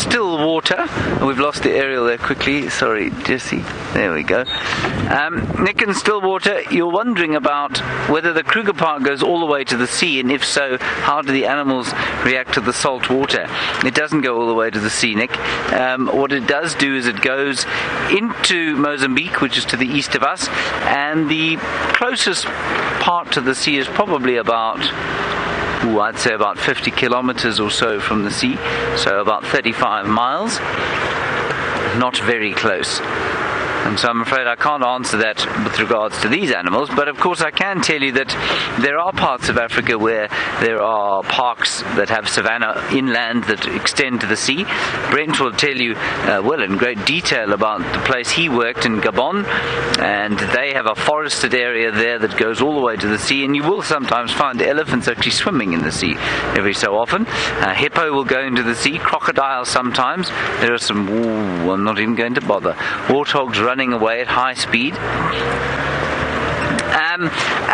still water. We've lost the aerial there quickly. Sorry, Jesse. There we go. Nick in still water, you're wondering about whether the Kruger Park goes all the way to the sea, and if so, how do the animals react to the salt water? It doesn't go all the way to the sea, Nick. What it does do is it goes into Mozambique, which is to the east of us, and the closest part to the sea is probably about, I'd say about 50 kilometers or so from the sea, so about 35 miles. Not very close. And so I'm afraid I can't answer that with regards to these animals, but of course I can tell you that there are parts of Africa where there are parks that have savanna inland that extend to the sea. Brent will tell you, in great detail about the place he worked in Gabon, and they have a forested area there that goes all the way to the sea, and you will sometimes find elephants actually swimming in the sea every so often. Hippo will go into the sea, crocodiles sometimes. There are some, I'm not even going to bother, warthogs running away at high speed.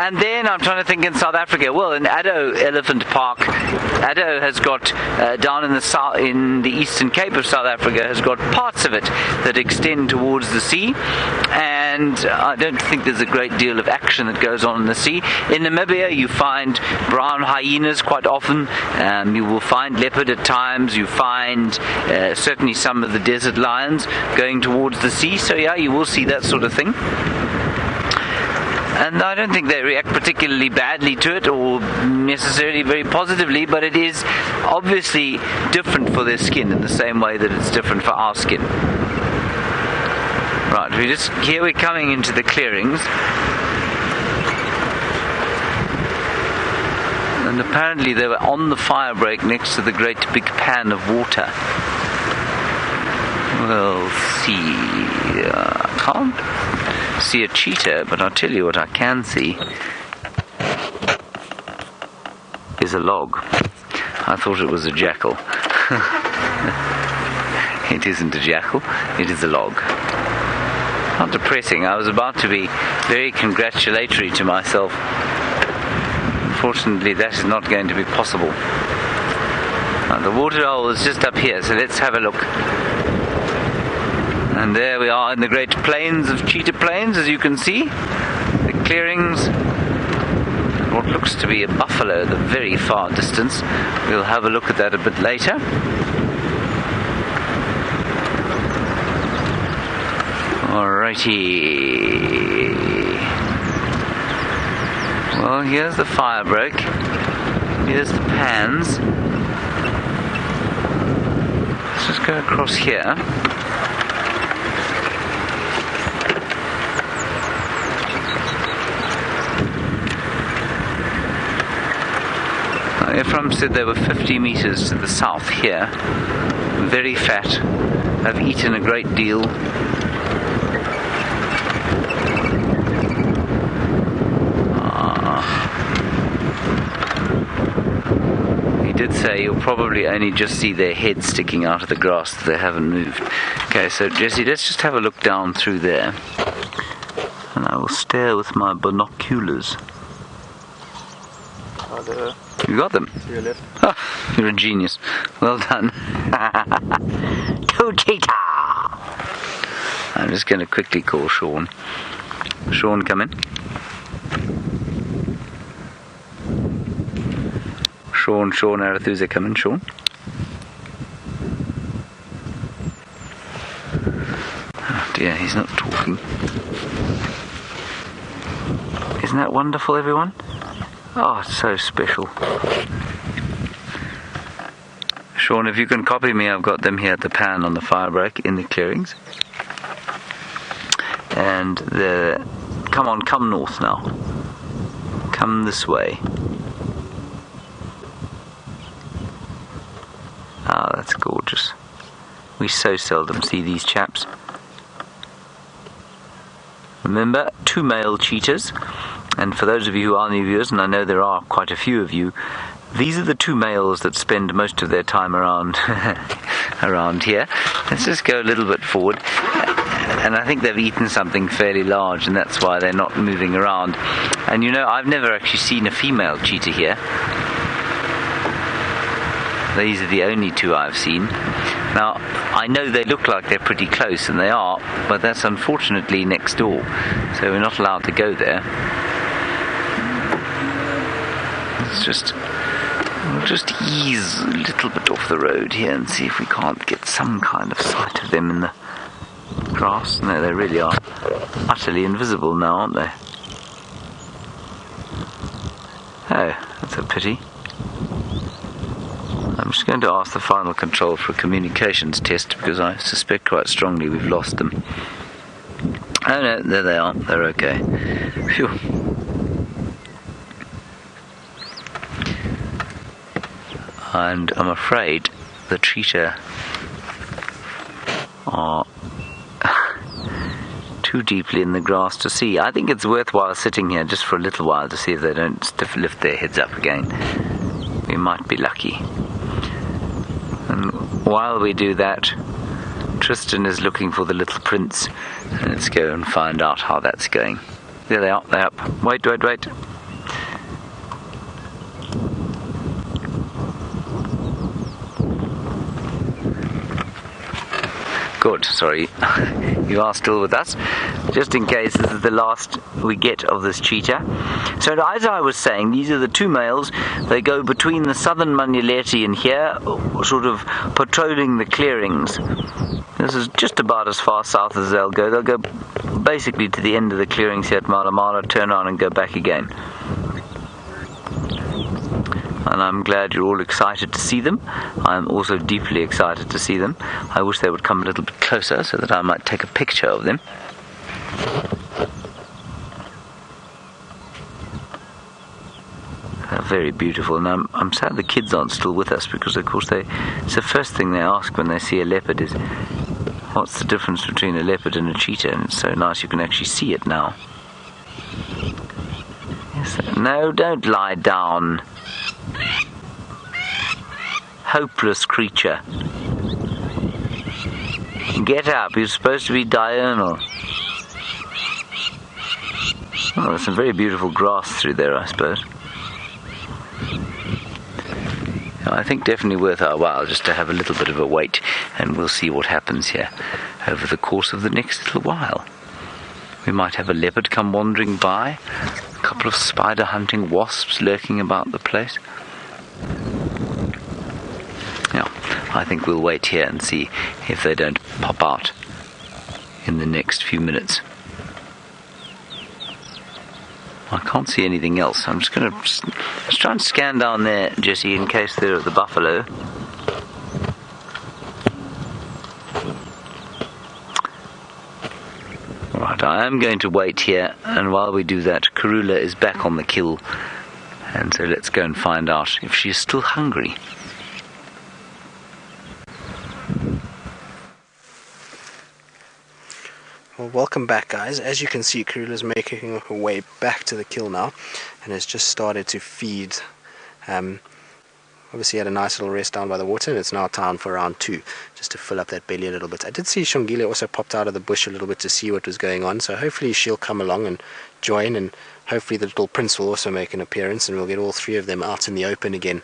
And then I'm trying to think in South Africa. Well, in Addo Elephant Park, Addo has got down in the Eastern Cape of South Africa, has got parts of it that extend towards the sea, and I don't think there's a great deal of action that goes on in the sea. In Namibia, you find brown hyenas quite often. You will find leopard at times. You find certainly some of the desert lions going towards the sea. So yeah, you will see that sort of thing. And I don't think they react particularly badly to it or necessarily very positively, but it is obviously different for their skin in the same way that it's different for our skin. Right, here we're coming into the clearings. And apparently they were on the fire break next to the great big pan of water. We'll see. I can't see a cheetah, but I'll tell you what I can see is a log. I thought it was a jackal. It isn't a jackal, it is a log. Not depressing. I was about to be very congratulatory to myself. Unfortunately, that is not going to be possible. Now, the water hole is just up here, so let's have a look. And there we are in the great plains of Cheetah Plains, as you can see. The clearings, what looks to be a buffalo at the very far distance. We'll have a look at that a bit later. Alrighty. Well, here's the fire break. Here's the pans. Let's just go across here. Ephraim said they were 50 meters to the south here. Very fat. Have eaten a great deal. He did say you'll probably only just see their heads sticking out of the grass. They haven't moved. Okay, so Jesse, let's just have a look down through there. And I will stare with my binoculars. You got them? To your left. Oh, you're a genius. Well done. Go Cheetah! I'm just going to quickly call Sean. Sean, come in. Sean, Arathusa, come in, Sean. Oh dear, he's not talking. Isn't that wonderful, everyone? Oh, it's so special. Sean, if you can copy me, I've got them here at the pan on the fire break in the clearings. And come north now. Come this way. Ah, that's gorgeous. We so seldom see these chaps. Remember, 2 male cheetahs. And for those of you who are new viewers, and I know there are quite a few of you, these are the 2 males that spend most of their time around here. Let's just go a little bit forward. And I think they've eaten something fairly large, and that's why they're not moving around. And you know, I've never actually seen a female cheetah here. These are the only 2 I've seen. Now, I know they look like they're pretty close, and they are, but that's unfortunately next door, so we're not allowed to go there. We'll just ease a little bit off the road here and see if we can't get some kind of sight of them in the grass. No, they really are utterly invisible now, aren't they? Oh, that's a pity. I'm just going to ask the final control for a communications test, because I suspect quite strongly we've lost them. Oh no, there they are. They're okay. Phew. And I'm afraid the cheetah are too deeply in the grass to see. I think it's worthwhile sitting here just for a little while to see if they don't lift their heads up again. We might be lucky. And while we do that, Tristan is looking for the little prince. And let's go and find out how that's going. There they are, they're up. Wait. Good, sorry, you are still with us, just in case this is the last we get of this cheetah. So as I was saying, these are the two males. They go between the southern Manuleti and here, sort of patrolling the clearings. This is just about as far south as they'll go. They'll go basically to the end of the clearings here at Malamala, turn on and go back again. And I'm glad you're all excited to see them. I'm also deeply excited to see them. I wish they would come a little bit closer so that I might take a picture of them. They're very beautiful, and I'm sad the kids aren't still with us, because of course it's the first thing they ask when they see a leopard is, what's the difference between a leopard and a cheetah? And it's so nice you can actually see it now. Yes, no, don't lie down. Hopeless creature. Get up, you're supposed to be diurnal. Oh, there's some very beautiful grass through there, I suppose. I think definitely worth our while just to have a little bit of a wait, and we'll see what happens here over the course of the next little while. We might have a leopard come wandering by, a couple of spider hunting wasps lurking about the place. I think we'll wait here and see if they don't pop out in the next few minutes. I can't see anything else. I'm just going to let's try and scan down there, Jesse, in case they're at the buffalo. Right, I am going to wait here, and while we do that, Karula is back on the kill, and so let's go and find out if she is still hungry. Well, welcome back, guys. As you can see, Karula's making her way back to the kill now, and has just started to feed. Obviously had a nice little rest down by the water, and it's now time for round 2, just to fill up that belly a little bit. I did see Shongile also popped out of the bush a little bit to see what was going on, so hopefully she'll come along and join, and hopefully the little prince will also make an appearance, and we'll get all 3 of them out in the open again.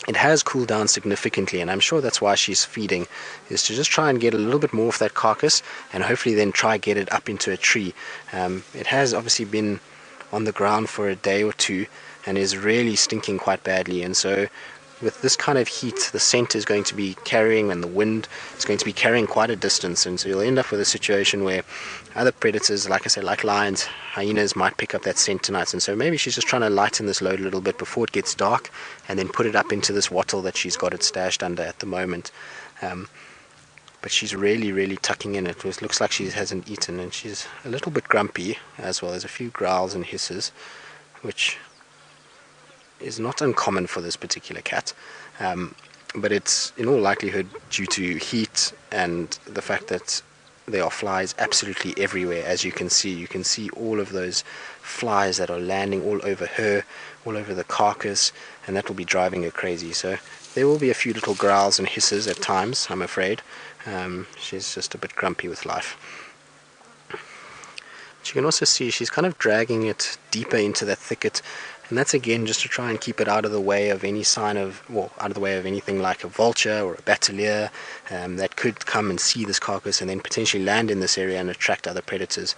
It has cooled down significantly, and I'm sure that's why she's feeding, is to just try and get a little bit more of that carcass, and hopefully then try get it up into a tree. It has obviously been on the ground for a day or 2 and is really stinking quite badly, and so with this kind of heat, the scent is going to be carrying, and the wind is going to be carrying quite a distance, and so you'll end up with a situation where other predators, like I said, like lions, hyenas, might pick up that scent tonight. And so maybe she's just trying to lighten this load a little bit before it gets dark, and then put it up into this wattle that she's got it stashed under at the moment. But she's really tucking in. It looks like she hasn't eaten, and she's a little bit grumpy as well. There's a few growls and hisses, which is not uncommon for this particular cat, but it's in all likelihood due to heat and the fact that there are flies absolutely everywhere. As you can see all of those flies that are landing all over her, all over the carcass, and that will be driving her crazy. So there will be a few little growls and hisses at times, I'm afraid. She's just a bit grumpy with life. You can also see she's kind of dragging it deeper into that thicket, and that's again just to try and keep it out of the way of any sign of, well, out of the way of anything like a vulture or a batelier that could come and see this carcass and then potentially land in this area and attract other predators.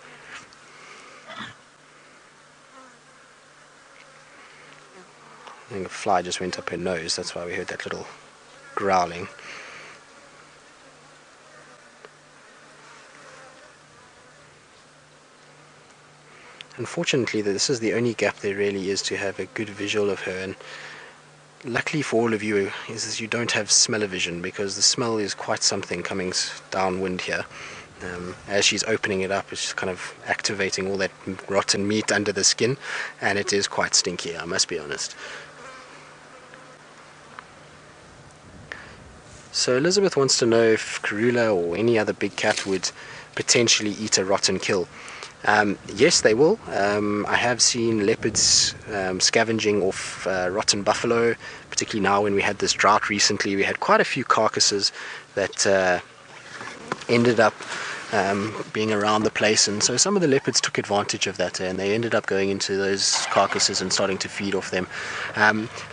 I think a fly just went up her nose, that's why we heard that little growling. Unfortunately, this is the only gap there really is to have a good visual of her, and luckily for all of you is you don't have smell-o-vision, because the smell is quite something coming downwind here. As she's opening it up, it's just kind of activating all that rotten meat under the skin, and it is quite stinky, I must be honest. So Elizabeth wants to know if Karula or any other big cat would potentially eat a rotten kill. Yes, they will. I have seen leopards scavenging off rotten buffalo, particularly now when we had this drought recently. We had quite a few carcasses that ended up being around the place, and so some of the leopards took advantage of that, and they ended up going into those carcasses and starting to feed off them.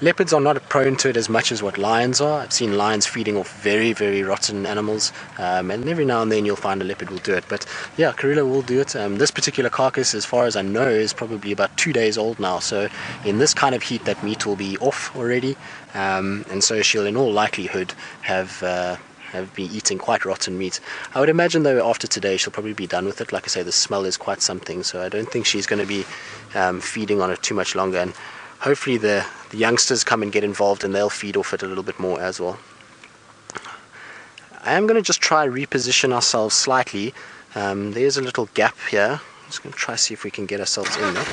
Leopards are not prone to it as much as what lions are. I've seen lions feeding off very, very rotten animals, and every now and then you'll find a leopard will do it. But yeah, Karula will do it. This particular carcass, as far as I know, is probably about 2 days old now, so in this kind of heat that meat will be off already, and so she'll in all likelihood have been eating quite rotten meat. I would imagine though after today she'll probably be done with it. Like I say, the smell is quite something, so I don't think she's going to be feeding on it too much longer, and hopefully the youngsters come and get involved and they'll feed off it a little bit more as well. I am going to just try reposition ourselves slightly. There's a little gap here. I'm just going to try see if we can get ourselves in there.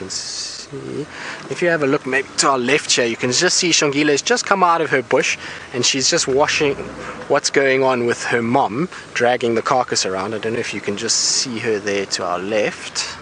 See, if you have a look maybe to our left here, you can just see Shongile has just come out of her bush and she's just watching what's going on with her mom dragging the carcass around. I don't know if you can just see her there to our left.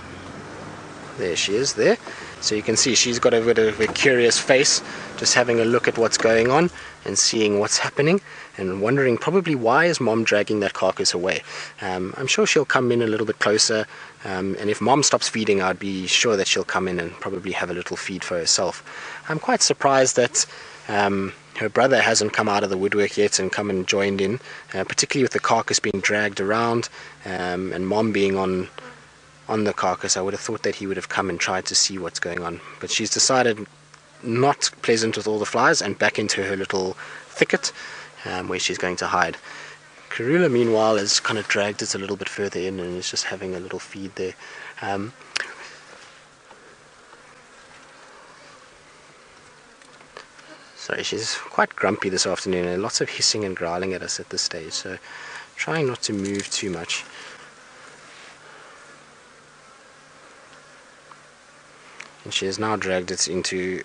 There she is there. So you can see she's got a bit of a curious face, just having a look at what's going on and seeing what's happening and wondering probably why is mom dragging that carcass away. I'm sure she'll come in a little bit closer, and if mom stops feeding, I'd be sure that she'll come in and probably have a little feed for herself. I'm quite surprised that her brother hasn't come out of the woodwork yet and come and joined in, particularly with the carcass being dragged around and mom being on the carcass. I would have thought that he would have come and tried to see what's going on, but she's decided not pleasant with all the flies and back into her little thicket where she's going to hide. Karula meanwhile has kind of dragged it a little bit further in and is just having a little feed there. Sorry, she's quite grumpy this afternoon and lots of hissing and growling at us at this stage, so trying not to move too much. And she has now dragged it into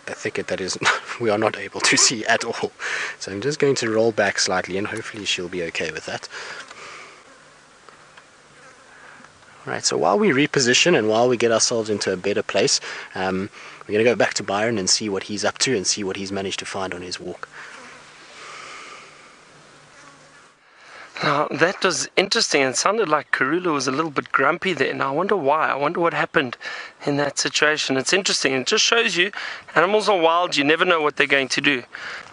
a thicket that is we are not able to see at all. So I'm just going to roll back slightly and hopefully she'll be okay with that. Alright, so while we reposition and while we get ourselves into a better place, we're going to go back to Byron and see what he's up to and see what he's managed to find on his walk. Now, that was interesting. It sounded like Karula was a little bit grumpy there. Now, I wonder why. I wonder what happened in that situation. It's interesting. It just shows you animals are wild. You never know what they're going to do.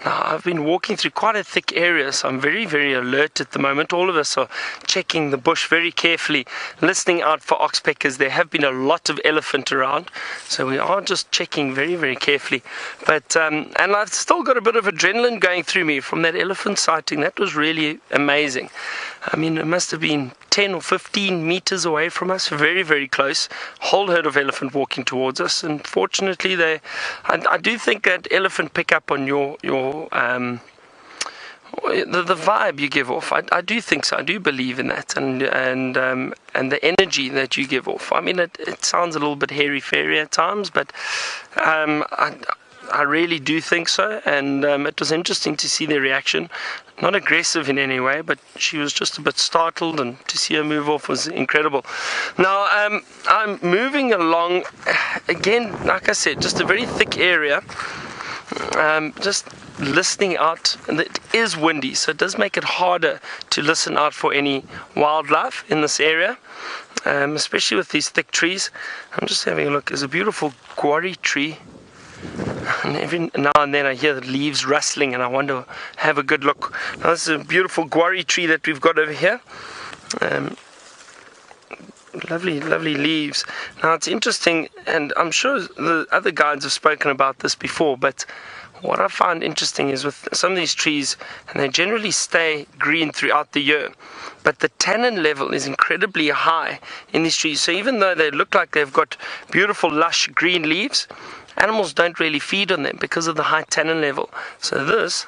Now, I've been walking through quite a thick area, so I'm very, very alert at the moment. All of us are checking the bush very carefully, listening out for oxpeckers. There have been a lot of elephant around, so we are just checking very, very carefully. But and I've still got a bit of adrenaline going through me from that elephant sighting. That was really amazing. I mean, it must have been 10 or 15 meters away from us, very, very close. Whole herd of elephant walking towards us, and fortunately, I do think that elephant pick up on your the vibe you give off. I do think so. I do believe in that, and the energy that you give off. I mean, it sounds a little bit hairy-fairy at times, but I really do think so, and it was interesting to see their reaction. Not aggressive in any way, but she was just a bit startled, and to see her move off was incredible. Now, I'm moving along, again, like I said, just a very thick area, just listening out, and it is windy, so it does make it harder to listen out for any wildlife in this area, especially with these thick trees. I'm just having a look. There's a beautiful guarri tree, and every now and then I hear the leaves rustling, and I wonder, have a good look. Now this is a beautiful guarri tree that we've got over here. Lovely leaves. Now it's interesting, and I'm sure the other guides have spoken about this before, but what I find interesting is with some of these trees, and they generally stay green throughout the year, but the tannin level is incredibly high in these trees. So even though they look like they've got beautiful lush green leaves, animals don't really feed on them because of the high tannin level. So this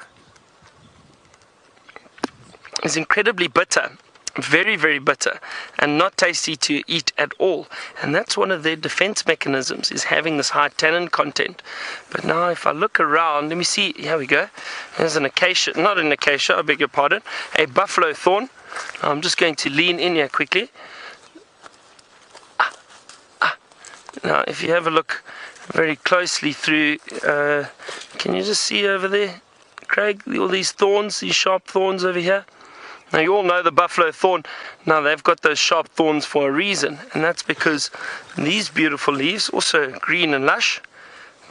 is incredibly bitter. Very, very bitter and not tasty to eat at all, and that's one of their defense mechanisms, is having this high tannin content. But now if I look around, let me see, here we go, there's an acacia, not an acacia, I beg your pardon, a buffalo thorn. I'm just going to lean in here quickly. Now if you have a look very closely through, can you just see over there, Craig, all these thorns, these sharp thorns over here? Now you all know the buffalo thorn. Now they've got those sharp thorns for a reason, and that's because these beautiful leaves, also green and lush,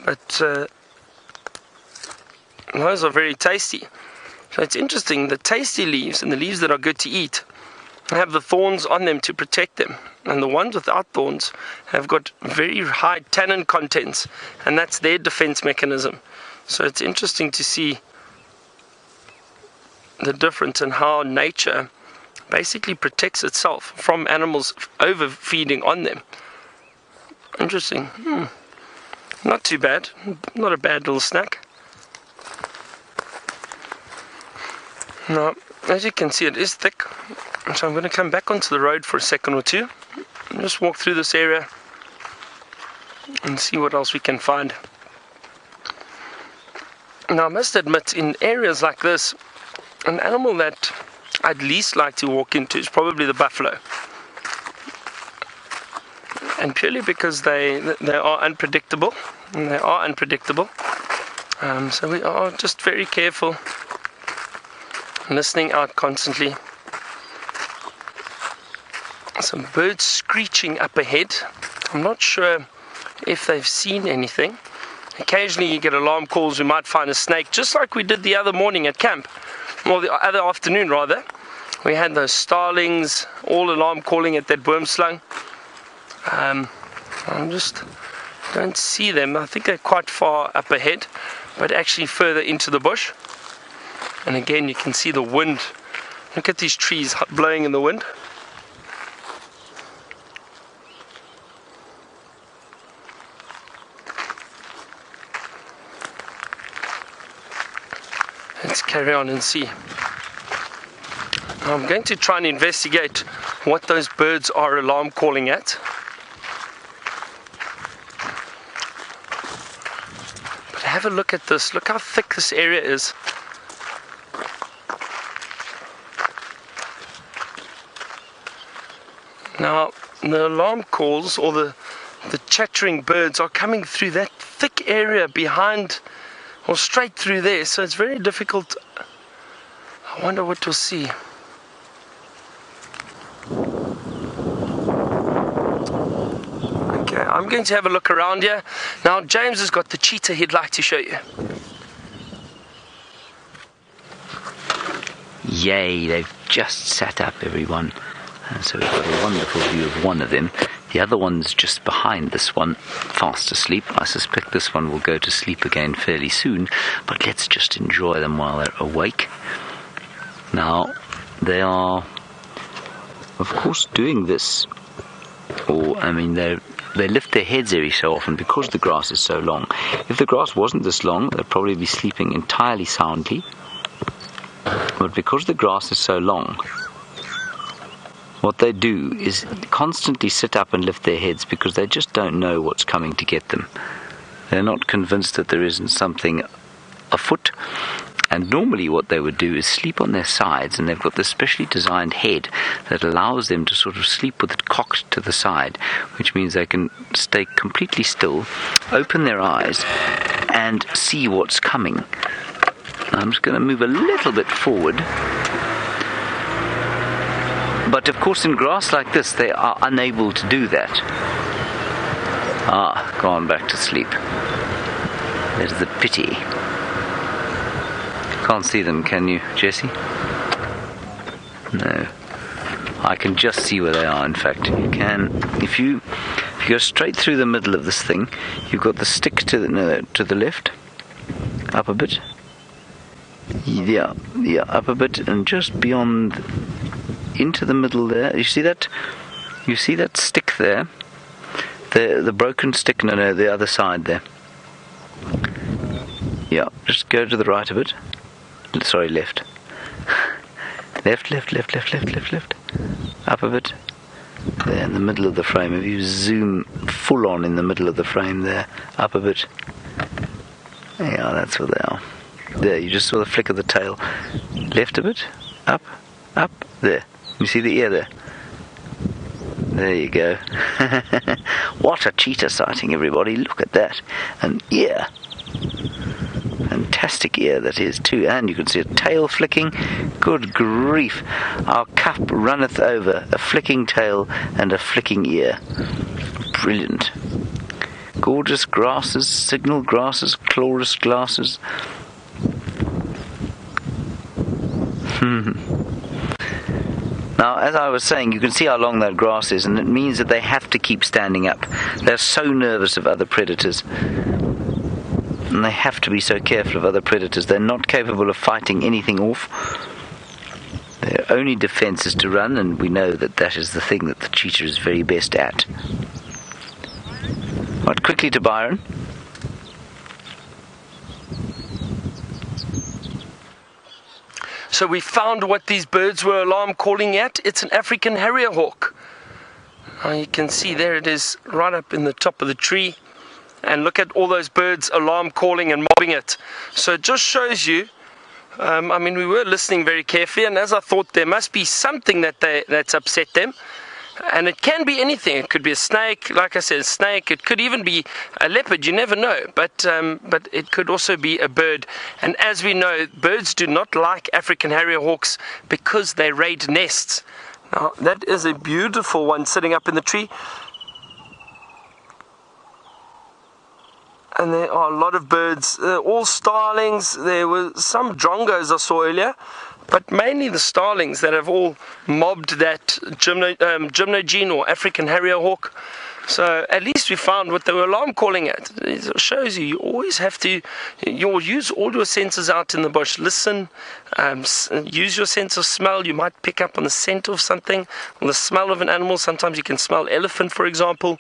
but those are very tasty. So it's interesting, the tasty leaves and the leaves that are good to eat have the thorns on them to protect them, and the ones without thorns have got very high tannin contents, and that's their defense mechanism. So it's interesting to see the difference in how nature basically protects itself from animals overfeeding on them. Interesting. Not too bad. Not a bad little snack. Now, as you can see, it is thick, so I'm going to come back onto the road for a second or two and just walk through this area and see what else we can find. Now, I must admit, in areas like this, an animal that I'd least like to walk into is probably the buffalo, and purely because they are unpredictable, so we are just very careful, listening out constantly. Some birds screeching up ahead. I'm not sure if they've seen anything. Occasionally you get alarm calls, we might find a snake, just like we did the other morning at camp. Well, the other afternoon rather, we had those starlings all alarm calling at that boomslang. I just don't see them. I think they're quite far up ahead, but actually further into the bush. And again, you can see the wind. Look at these trees blowing in the wind. Let's carry on and see. I'm going to try and investigate what those birds are alarm calling at. But have a look at this. Look how thick this area is. Now, the alarm calls, or the chattering birds, are coming through that thick area behind, or straight through there, so it's very difficult. I wonder what we'll see. Okay, I'm going to have a look around here. Now, James has got the cheetah he'd like to show you. Yay, they've just sat up, everyone. And so we've got a wonderful view of one of them. The other one's just behind this one, fast asleep. I suspect this one will go to sleep again fairly soon, but let's just enjoy them while they're awake. Now, they are, of course, doing this, they lift their heads every so often because the grass is so long. If the grass wasn't this long, they'd probably be sleeping entirely soundly. But because the grass is so long, what they do is constantly sit up and lift their heads because they just don't know what's coming to get them. They're not convinced that there isn't something afoot. And normally what they would do is sleep on their sides, and they've got this specially designed head that allows them to sort of sleep with it cocked to the side, which means they can stay completely still, open their eyes, and see what's coming. I'm just going to move a little bit forward. But of course in grass like this they are unable to do that. Gone back to sleep. There's the pity. Can't see them, can you, Jesse? No. I can just see where they are, in fact. You can, if you go straight through the middle of this thing, you've got the stick to the left, up a bit. Yeah, up a bit, and just beyond, into the middle there. You see that? You see that stick there? The broken stick, no, the other side there. Yeah, just go to the right a bit. Sorry, left. Left. Up a bit. There, in the middle of the frame. If you zoom full on in the middle of the frame there, up a bit. Yeah, that's where they are. There, you just saw the flick of the tail. Left a bit. Up. There. You see the ear there? There you go. What a cheetah sighting, everybody. Look at that. An ear. Fantastic ear that is too, and you can see a tail flicking. Good grief, our cup runneth over, a flicking tail and a flicking ear. Brilliant. Gorgeous grasses, signal grasses, chloris glasses. Now, as I was saying, you can see how long that grass is, and it means that they have to keep standing up. They're so nervous of other predators. And they have to be so careful of other predators. They're not capable of fighting anything off. Their only defense is to run, and we know that that is the thing that the cheetah is very best at. Right, quickly to Byron. So we found what these birds were alarm calling at. It's an African Harrier hawk. You can see there it is, right up in the top of the tree. And look at all those birds alarm calling and mobbing it. So it just shows you, we were listening very carefully, and as I thought, there must be something that's upset them. And it can be anything. It could be a snake, like I said, a snake. It could even be a leopard, you never know. But it could also be a bird. And as we know, birds do not like African Harrier hawks because they raid nests. Now, that is a beautiful one sitting up in the tree. And there are a lot of birds, all starlings. There were some drongos I saw earlier, but mainly the starlings that have all mobbed that Djuma or African Harrier hawk. So at least we found what they were alarm calling at. It shows you always have to use all your senses out in the bush. Listen, use your sense of smell. You might pick up on the scent of something, on the smell of an animal. Sometimes you can smell elephant, for example.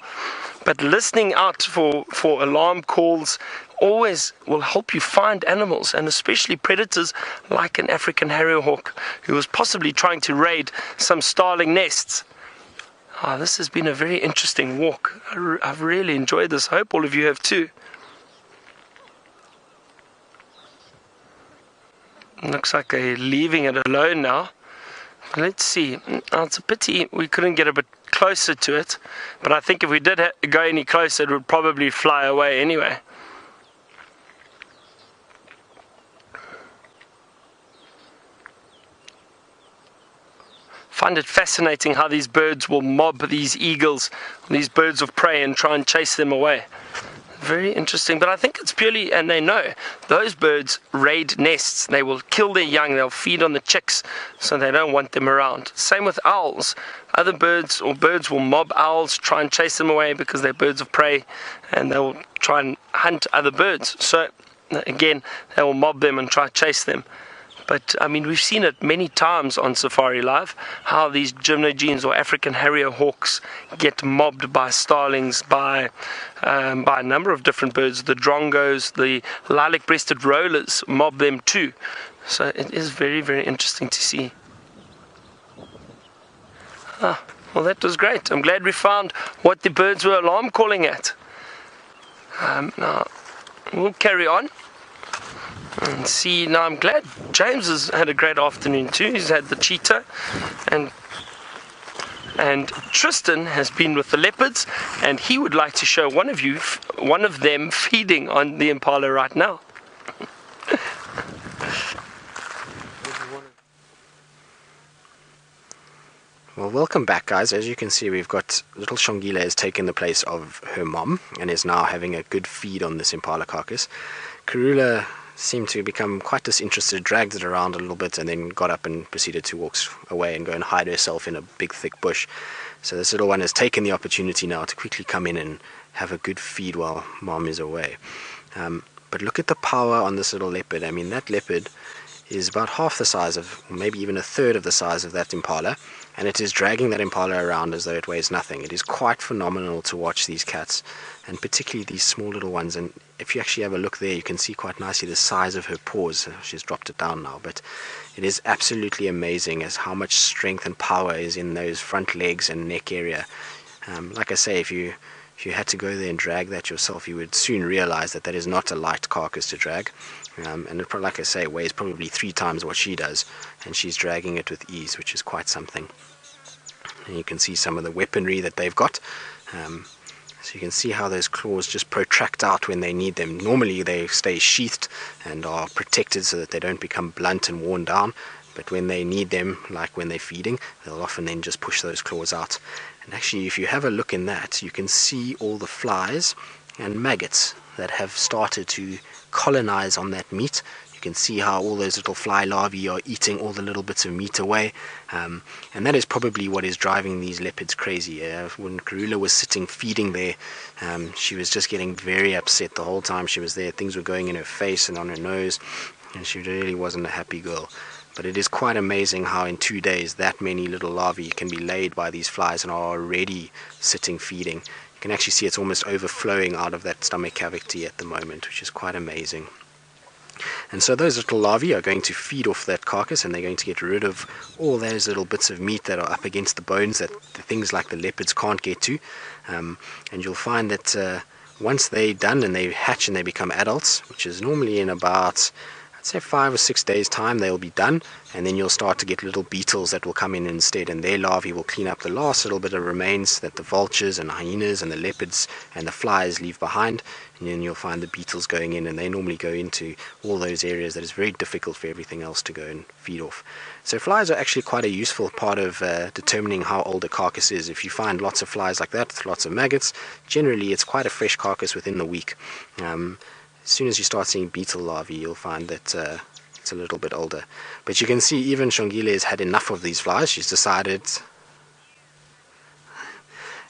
But listening out for alarm calls always will help you find animals, and especially predators like an African Harrier hawk who was possibly trying to raid some starling nests. This has been a very interesting walk. I've really enjoyed this. I hope all of you have too. Looks like they're leaving it alone now. Let's see. It's a pity we couldn't get a bit closer to it, but I think if we did go any closer, it would probably fly away anyway. Find it fascinating how these birds will mob these eagles, these birds of prey, and try and chase them away. Very interesting, but I think it's purely, and they know, those birds raid nests. They will kill their young, they'll feed on the chicks, so they don't want them around. Same with owls. Other birds, or birds will mob owls, try and chase them away because they're birds of prey, and they'll try and hunt other birds. So, again, they will mob them and try to chase them. But, we've seen it many times on Safari Live, how these Djuma or African Harrier hawks get mobbed by starlings, by a number of different birds. The drongos, the lilac-breasted rollers mob them too. So it is very, very interesting to see. Well, that was great. I'm glad we found what the birds were alarm calling at. Now, we'll carry on. And see, now I'm glad James has had a great afternoon too. He's had the cheetah, and And Tristan has been with the leopards, and he would like to show one of them feeding on the impala right now. Well, welcome back, guys. As you can see, we've got little Shongile has taken the place of her mom and is now having a good feed on this impala carcass. Karula seemed to become quite disinterested, dragged it around a little bit, and then got up and proceeded to walk away and go and hide herself in a big thick bush. So this little one has taken the opportunity now to quickly come in and have a good feed while mom is away. But look at the power on this little leopard. I mean, that leopard is about half the size of, or maybe even a third of the size of that impala, and it is dragging that impala around as though it weighs nothing. It is quite phenomenal to watch these cats, and particularly these small little ones. And if you actually have a look there, you can see quite nicely the size of her paws. She's dropped it down now, but it is absolutely amazing as how much strength and power is in those front legs and neck area. Like I say, if you had to go there and drag that yourself, you would soon realize that that is not a light carcass to drag. And it, like I say, weighs probably 3 times what she does, and she's dragging it with ease, which is quite something. And you can see some of the weaponry that they've got. So you can see how those claws just protract out when they need them. Normally they stay sheathed and are protected so that they don't become blunt and worn down, but when they need them, like when they're feeding, they'll often then just push those claws out. And actually, if you have a look in that, you can see all the flies and maggots that have started to colonize on that meat. You can see how all those little fly larvae are eating all the little bits of meat away, and that is probably what is driving these leopards crazy. When Karula was sitting feeding there, she was just getting very upset the whole time she was there. Things were going in her face and on her nose, and she really wasn't a happy girl. But it is quite amazing how in 2 days that many little larvae can be laid by these flies and are already sitting feeding. You can actually see it's almost overflowing out of that stomach cavity at the moment, which is quite amazing. And so those little larvae are going to feed off that carcass, and they're going to get rid of all those little bits of meat that are up against the bones that the things like the leopards can't get to. And you'll find that once they're done and they hatch and they become adults, which is normally in about, I'd say 5 or 6 days time, they'll be done, and then you'll start to get little beetles that will come in instead, and their larvae will clean up the last little bit of remains that the vultures and hyenas and the leopards and the flies leave behind. And then you'll find the beetles going in, and they normally go into all those areas that is very difficult for everything else to go and feed off. So flies are actually quite a useful part of determining how old a carcass is. If you find lots of flies like that, lots of maggots, generally it's quite a fresh carcass within the week. As soon as you start seeing beetle larvae, you'll find that it's a little bit older. But you can see even Shongile has had enough of these flies. She's decided...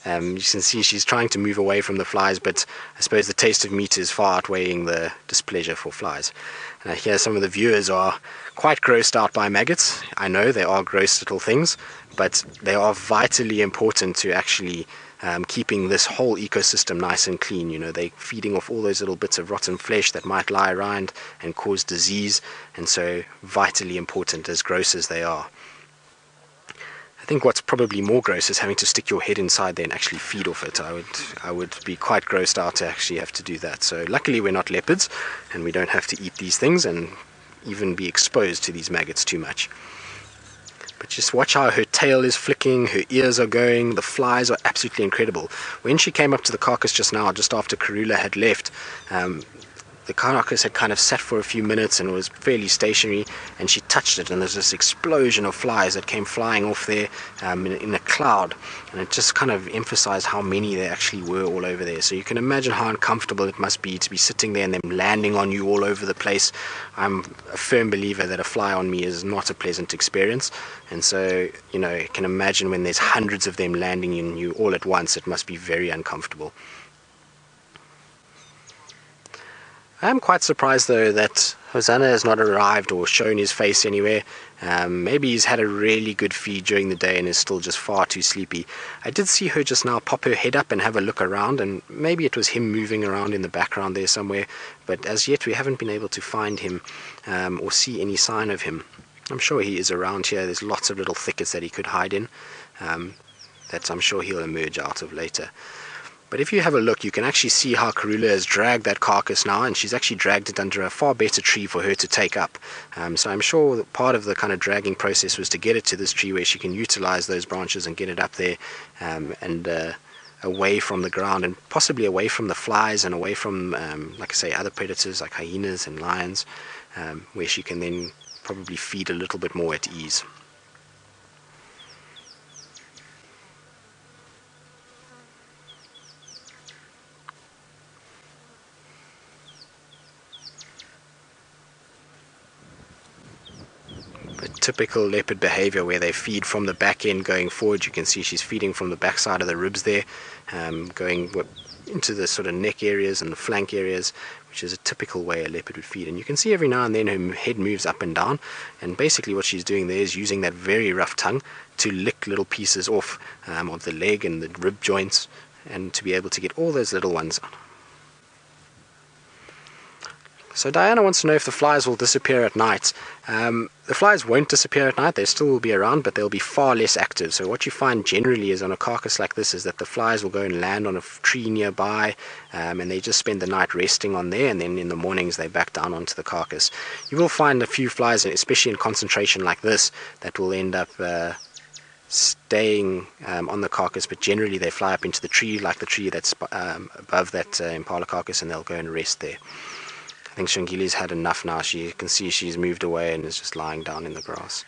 you can see she's trying to move away from the flies, but I suppose the taste of meat is far outweighing the displeasure for flies. Here some of the viewers are quite grossed out by maggots. I know they are gross little things, but they are vitally important to actually keeping this whole ecosystem nice and clean. You know, they're feeding off all those little bits of rotten flesh that might lie around and cause disease, and so vitally important, as gross as they are. I think what's probably more gross is having to stick your head inside there and actually feed off it. I would be quite grossed out to actually have to do that. So luckily we're not leopards, and we don't have to eat these things and even be exposed to these maggots too much. But just watch how her tail is flicking, her ears are going, the flies are absolutely incredible. When she came up to the carcass just now, just after Karula had left, the carcass had kind of sat for a few minutes and was fairly stationary, and she touched it, and there's this explosion of flies that came flying off there in a cloud, and it just kind of emphasized how many there actually were all over there. So you can imagine how uncomfortable it must be to be sitting there and them landing on you all over the place. I'm a firm believer that a fly on me is not a pleasant experience, and so, you know, you can imagine when there's hundreds of them landing on you all at once, it must be very uncomfortable. I am quite surprised though that Hosanna has not arrived or shown his face anywhere. Maybe he's had a really good feed during the day and is still just far too sleepy. I did see her just now pop her head up and have a look around, and maybe it was him moving around in the background there somewhere, but as yet we haven't been able to find him or see any sign of him. I'm sure he is around here. There's lots of little thickets that he could hide in that I'm sure he'll emerge out of later. But if you have a look, you can actually see how Karula has dragged that carcass now, and she's actually dragged it under a far better tree for her to take up. So I'm sure that part of the kind of dragging process was to get it to this tree where she can utilize those branches and get it up there and away from the ground, and possibly away from the flies and away from, like I say, other predators like hyenas and lions, where she can then probably feed a little bit more at ease. Typical leopard behavior where they feed from the back end going forward. You can see she's feeding from the back side of the ribs there, going into the sort of neck areas and the flank areas, which is a typical way a leopard would feed. And you can see every now and then her head moves up and down, and basically what she's doing there is using that very rough tongue to lick little pieces off of the leg and the rib joints, and to be able to get all those little ones out. So Diana wants to know if the flies will disappear at night. The flies won't disappear at night, they still will be around, but they'll be far less active. So what you find generally is on a carcass like this is that the flies will go and land on a tree nearby, and they just spend the night resting on there, and then in the mornings they back down onto the carcass. You will find a few flies, especially in concentration like this, that will end up staying on the carcass, but generally they fly up into the tree, like the tree that's above that impala carcass, and they'll go and rest there. I think Shongili's had enough now. You can see she's moved away and is just lying down in the grass.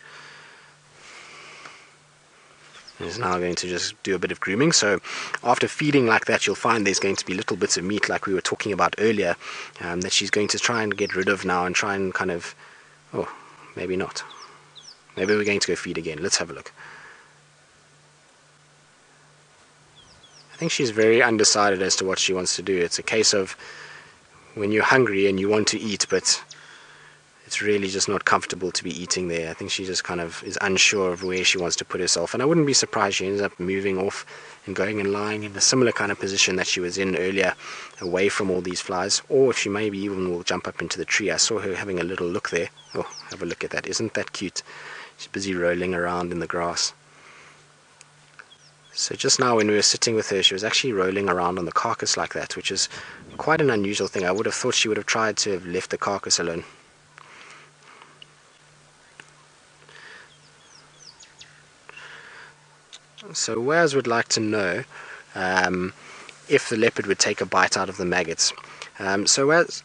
And is now going to just do a bit of grooming. So after feeding like that, you'll find there's going to be little bits of meat like we were talking about earlier, that she's going to try and get rid of now and try and kind of, oh, maybe not. Maybe we're going to go feed again. Let's have a look. I think she's very undecided as to what she wants to do. It's a case of when you're hungry and you want to eat, but it's really just not comfortable to be eating there. I think she just kind of is unsure of where she wants to put herself, and I wouldn't be surprised she ends up moving off and going and lying in a similar kind of position that she was in earlier, away from all these flies, or if she maybe even will jump up into the tree. I saw her having a little look there. Oh, have a look at that. Isn't that cute? She's busy rolling around in the grass. So just now when we were sitting with her, she was actually rolling around on the carcass like that, which is quite an unusual thing. I would have thought she would have tried to have left the carcass alone. So Waz would like to know if the leopard would take a bite out of the maggots. So Waz,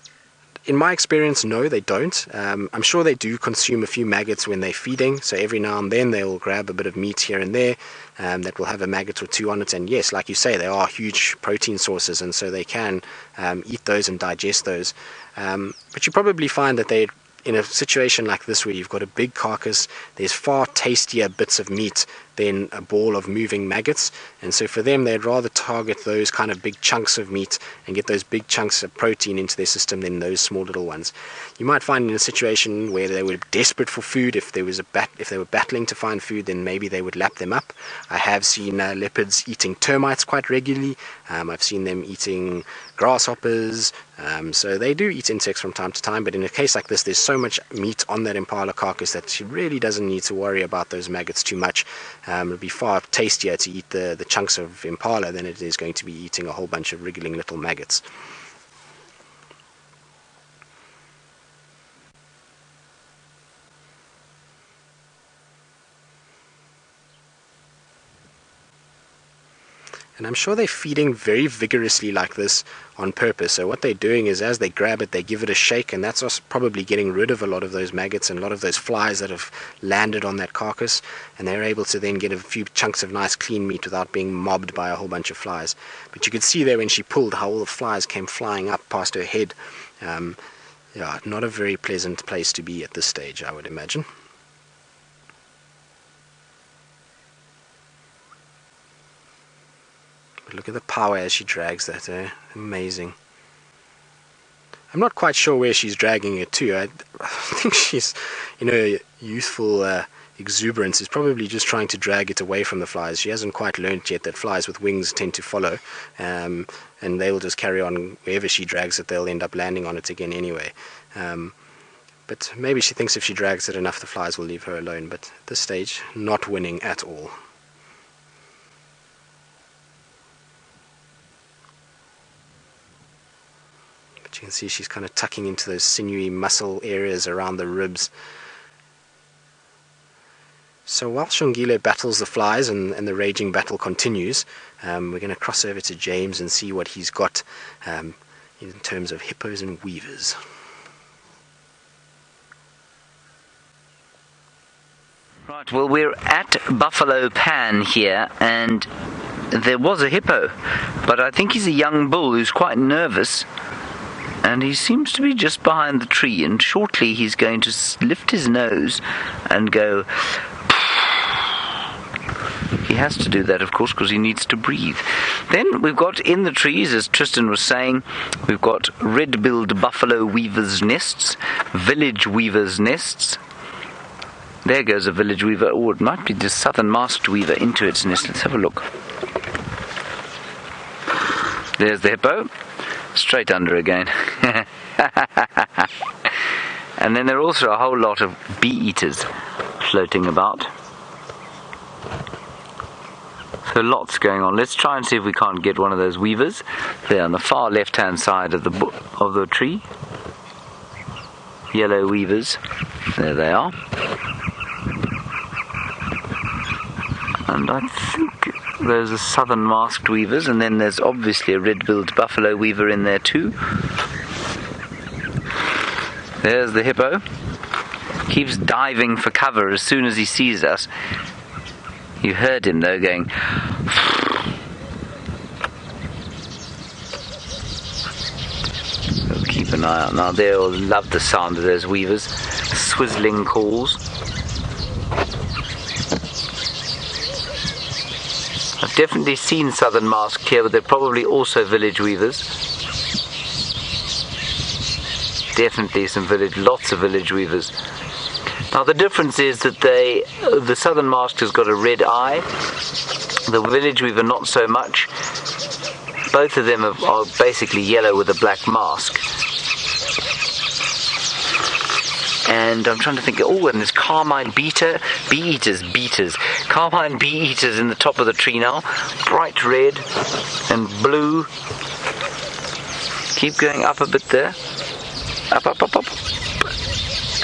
in my experience, no, they don't. I'm sure they do consume a few maggots when they're feeding, so every now and then they'll grab a bit of meat here and there that will have a maggot or two on it. And yes, like you say, they are huge protein sources, and so they can eat those and digest those. But you probably find that they, in a situation like this where you've got a big carcass, there's far tastier bits of meat than a ball of moving maggots, and so for them they'd rather target those kind of big chunks of meat and get those big chunks of protein into their system than those small little ones. You might find in a situation where they were desperate for food, if they were battling to find food, then maybe they would lap them up. I have seen leopards eating termites quite regularly. I've seen them eating grasshoppers, so they do eat insects from time to time, but in a case like this, there's so much meat on that impala carcass that she really doesn't need to worry about those maggots too much. It'll be far tastier to eat the chunks of impala than it is going to be eating a whole bunch of wriggling little maggots. And I'm sure they're feeding very vigorously like this on purpose. So what they're doing is, as they grab it, they give it a shake, and that's us probably getting rid of a lot of those maggots and a lot of those flies that have landed on that carcass, and they're able to then get a few chunks of nice clean meat without being mobbed by a whole bunch of flies. But you could see there when she pulled how all the flies came flying up past her head. Yeah, not a very pleasant place to be at this stage, I would imagine. But look at the power as she drags that, amazing. I'm not quite sure where she's dragging it to. I think she's, youthful exuberance is probably just trying to drag it away from the flies. She hasn't quite learnt yet that flies with wings tend to follow, and they will just carry on. Wherever she drags it, they'll end up landing on it again anyway. But maybe she thinks if she drags it enough, the flies will leave her alone. But at this stage, not winning at all. You can see she's kind of tucking into those sinewy muscle areas around the ribs. So while Shongile battles the flies and the raging battle continues, we're going to cross over to James and see what he's got in terms of hippos and weavers. Right, well, we're at Buffalo Pan here, and there was a hippo, but I think he's a young bull who's quite nervous, and he seems to be just behind the tree, and shortly he's going to lift his nose and go. He has to do that, of course, because he needs to breathe. Then we've got in the trees, as Tristan was saying, we've got red-billed buffalo weavers' nests, village weavers' nests. There goes a village weaver. Oh, it might be the southern masked weaver into its nest. Let's have a look. There's the hippo. Straight under again. And then there are also a whole lot of bee-eaters floating about. So lots going on. Let's try and see if we can't get one of those weavers. There on the far left-hand side of the tree. Yellow weavers. There they are. And I think there's a southern masked weavers, and then there's obviously a red-billed buffalo weaver in there too. There's the hippo. Keeps diving for cover as soon as he sees us. You heard him though going. So keep an eye out. Now they all love the sound of those weavers. Swizzling calls. I've definitely seen southern masked here, but they're probably also village weavers. Definitely lots of village weavers. Now the difference is that the southern masked has got a red eye, the village weaver not so much. Both of them are basically yellow with a black mask. And I'm trying to think, oh, and there's carmine bee-eaters, carmine bee-eaters in the top of the tree now, bright red and blue. Keep going up a bit there, up,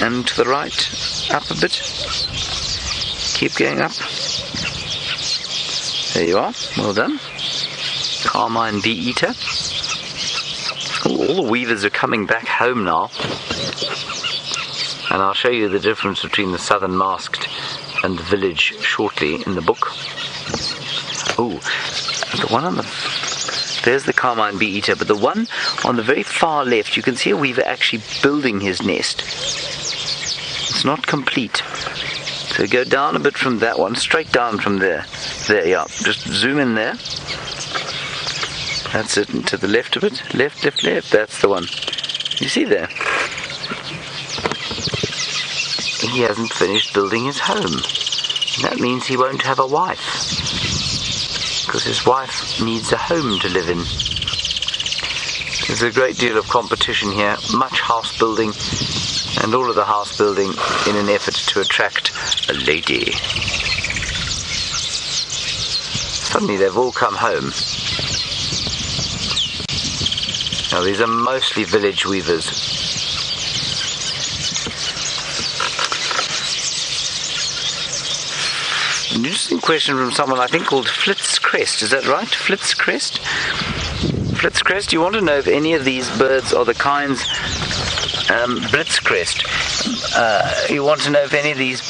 and to the right, up a bit, keep going up. There you are, well done. Carmine bee-eater. Oh, all the weavers are coming back home now. And I'll show you the difference between the southern masked and the village shortly in the book. Oh, the one on there's the carmine bee-eater, but the one on the very far left, you can see a weaver actually building his nest. It's not complete. So go down a bit from that one, straight down from there. There, yeah, just zoom in there. That's it, and to the left of it. Left, that's the one. You see there? He hasn't finished building his home. That means he won't have a wife, because his wife needs a home to live in. There's a great deal of competition here, much house building, and all of the house building in an effort to attract a lady. Suddenly they've all come home. Now these are mostly village weavers. An interesting question from someone I think called Flitzcrest. Is that right? Flitzcrest? Flitzcrest, you want to know if any of these birds are the kinds... Blitzcrest. You want to know if any of these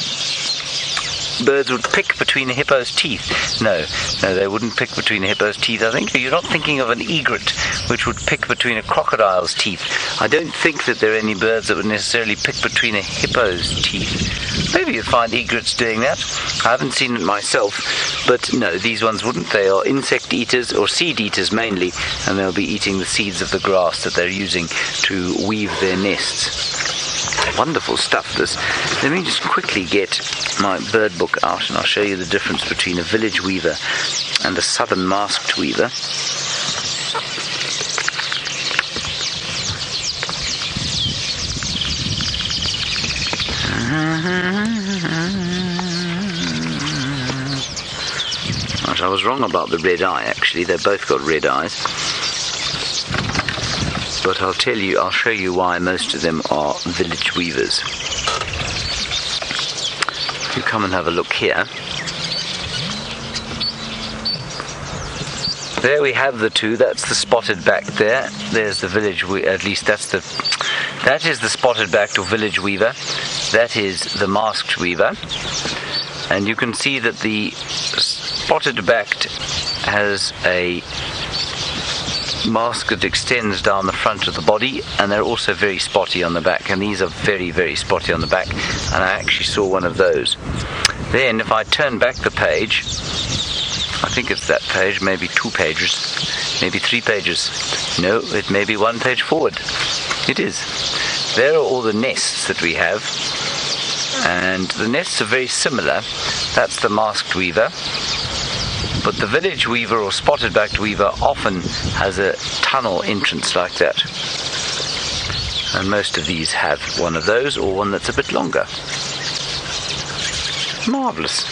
birds would pick between a hippo's teeth? No, they wouldn't pick between a hippo's teeth. I think you're not thinking of an egret, which would pick between a crocodile's teeth. I don't think that there are any birds that would necessarily pick between a hippo's teeth. Maybe you'd find egrets doing that. I haven't seen it myself, but no, these ones wouldn't. They are insect eaters, or seed eaters mainly, and they'll be eating the seeds of the grass that they're using to weave their nests. Wonderful stuff, this. Let me just quickly get my bird book out, and I'll show you the difference between a village weaver and a southern masked weaver. Right, I was wrong about the red eye, actually. They've both got red eyes. But I'll show you why most of them are village weavers. If you come and have a look here. There we have the two. That's the spotted back there. There's the village weaver. At least that is the spotted backed or village weaver. That is the masked weaver. And you can see that the spotted backed has a mask that extends down the front of the body, and they're also very spotty on the back, and these are very, very spotty on the back, and I actually saw one of those. Then if I turn back the page, I think it's that page, maybe 2 pages, maybe 3 pages. No, it may be 1 page forward. It is. There are all the nests that we have, and the nests are very similar. That's the masked weaver, but the village weaver or spotted-backed weaver often has a tunnel entrance like that, and most of these have one of those or one that's a bit longer. Marvellous.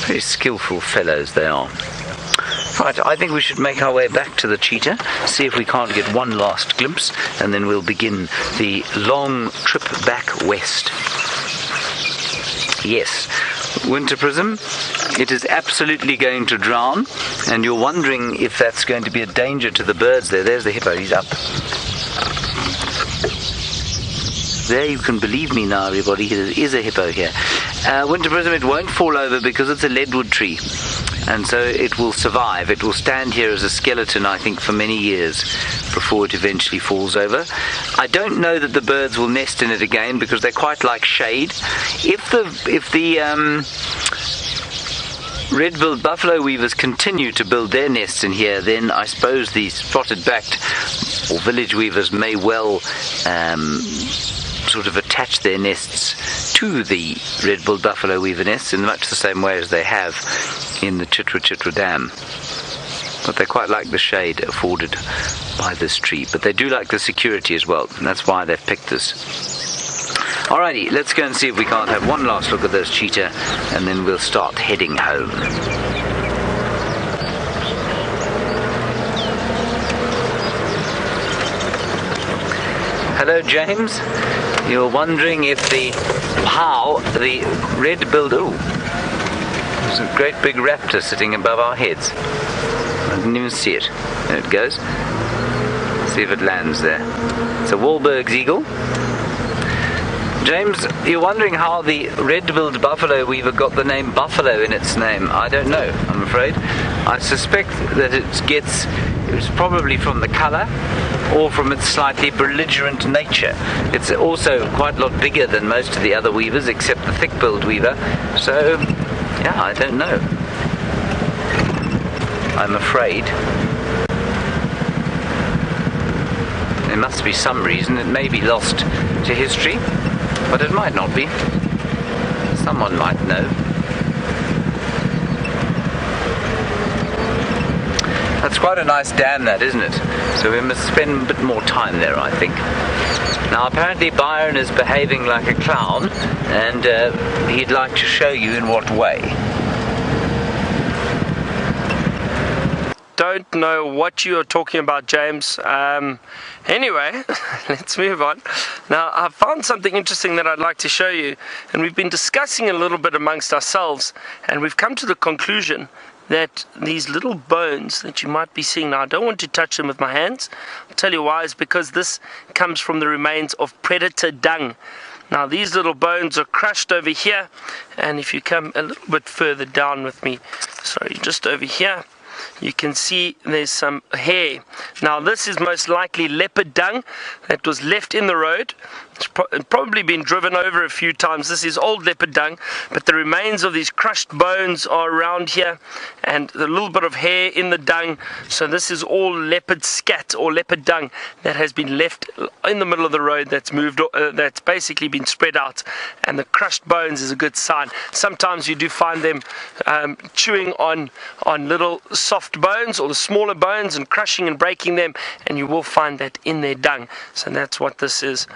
Very skillful fellows they are. Right, I think we should make our way back to the cheetah, see if we can't get one last glimpse, and then we'll begin the long trip back west. Yes, winter prism, it is absolutely going to drown, and you're wondering if that's going to be a danger to the birds there. There's the hippo, he's up. There, you can believe me now, everybody, there is a hippo here. Winter prism, it won't fall over because it's a leadwood tree, and so it will survive. It will stand here as a skeleton, I think, for many years before it eventually falls over. I don't know that the birds will nest in it again because they quite like shade. If the red-billed buffalo weavers continue to build their nests in here, then I suppose the spotted-backed or village weavers may well sort of attach their nests to the red-billed buffalo weaver nests in much the same way as they have in the Chitwa Dam. But they quite like the shade afforded by this tree. But they do like the security as well, and that's why they've picked this. Alrighty, let's go and see if we can't have one last look at those cheetah, and then we'll start heading home. Hello, James. You're wondering if how the red-billed... Oh, there's a great big raptor sitting above our heads. I didn't even see it. There it goes. See if it lands there. It's a Wahlberg's eagle. James, you're wondering how the red-billed buffalo weaver got the name buffalo in its name. I don't know, I'm afraid. I suspect that it's probably from the colour or from its slightly belligerent nature. It's also quite a lot bigger than most of the other weavers except the thick-billed weaver. So, yeah, I don't know. I'm afraid. There must be some reason. It may be lost to history, but it might not be. Someone might know. That's quite a nice dam, that, isn't it? So we must spend a bit more time there, I think. Now, apparently Byron is behaving like a clown, and he'd like to show you in what way. Don't know what you are talking about, James. Anyway, let's move on. Now, I found something interesting that I'd like to show you, and we've been discussing a little bit amongst ourselves, and we've come to the conclusion that these little bones that you might be seeing now, I don't want to touch them with my hands. I'll tell you why. It's because this comes from the remains of predator dung. Now, these little bones are crushed over here, and if you come a little bit further down with me, sorry, just over here, you can see there's some hair. Now, this is most likely leopard dung that was left in the road. It's probably been driven over a few times. This is old leopard dung, but the remains of these crushed bones are around here, and a little bit of hair in the dung. So this is all leopard scat or leopard dung that has been left in the middle of the road. That's basically been spread out, and the crushed bones is a good sign. Sometimes you do find them chewing on little soft bones or the smaller bones and crushing and breaking them, and you will find that in their dung. So that's what this is.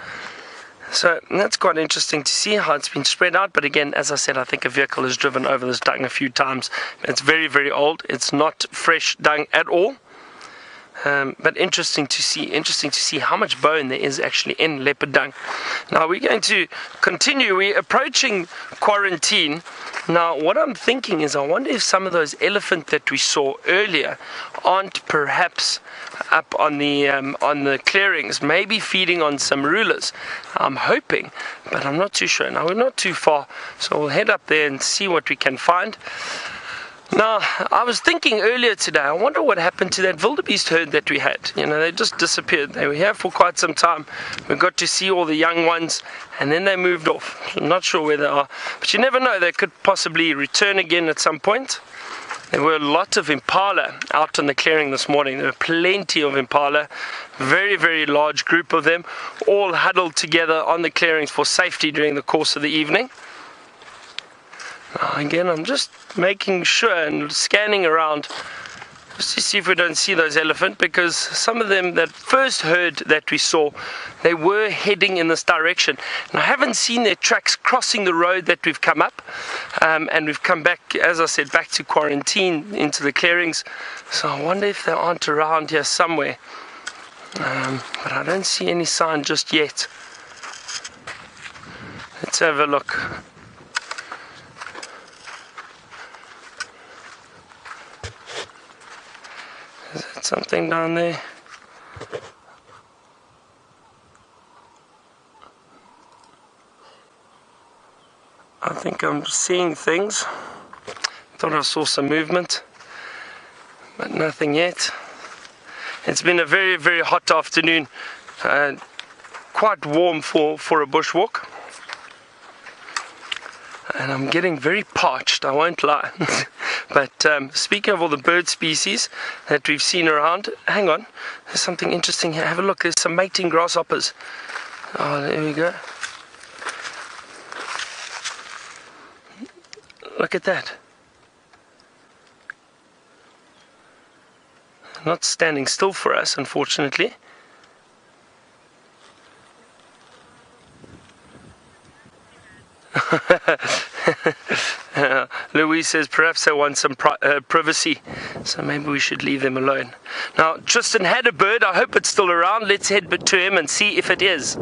So that's quite interesting to see how it's been spread out. But again, as I said, I think a vehicle has driven over this dung a few times. It's very, very old. It's not fresh dung at all. But interesting to see how much bone there is actually in leopard dung. Now we're going to continue. We're approaching quarantine. Now what I'm thinking is, I wonder if some of those elephant that we saw earlier aren't perhaps up on the clearings, maybe feeding on some rulers. I'm hoping, but I'm not too sure. Now we're not too far, so we'll head up there and see what we can find. Now, I was thinking earlier today, I wonder what happened to that wildebeest herd that we had. You know, they just disappeared. They were here for quite some time. We got to see all the young ones, and then they moved off. I'm not sure where they are, but you never know. They could possibly return again at some point. There were a lot of impala out on the clearing this morning. There were plenty of impala, very, very large group of them, all huddled together on the clearings for safety during the course of the evening. Now again, I'm just making sure and scanning around just to see if we don't see those elephant, because some of them, that first herd that we saw, they were heading in this direction. And I haven't seen their tracks crossing the road that we've come up, and we've come back, as I said, back to quarantine into the clearings. So I wonder if they aren't around here somewhere. But I don't see any sign just yet. Let's have a look. Is that something down there? I think I'm seeing things. Thought I saw some movement, but nothing yet. It's been a very, very hot afternoon. Quite warm for a bushwalk. And I'm getting very parched, I won't lie. But speaking of all the bird species that we've seen around, hang on, there's something interesting here. Have a look, there's some mating grasshoppers. Oh, there we go. Look at that. Not standing still for us, unfortunately. Louise says perhaps they want some privacy, so maybe we should leave them alone. Now, Tristan had a bird. I hope it's still around. Let's head to him and see if it is.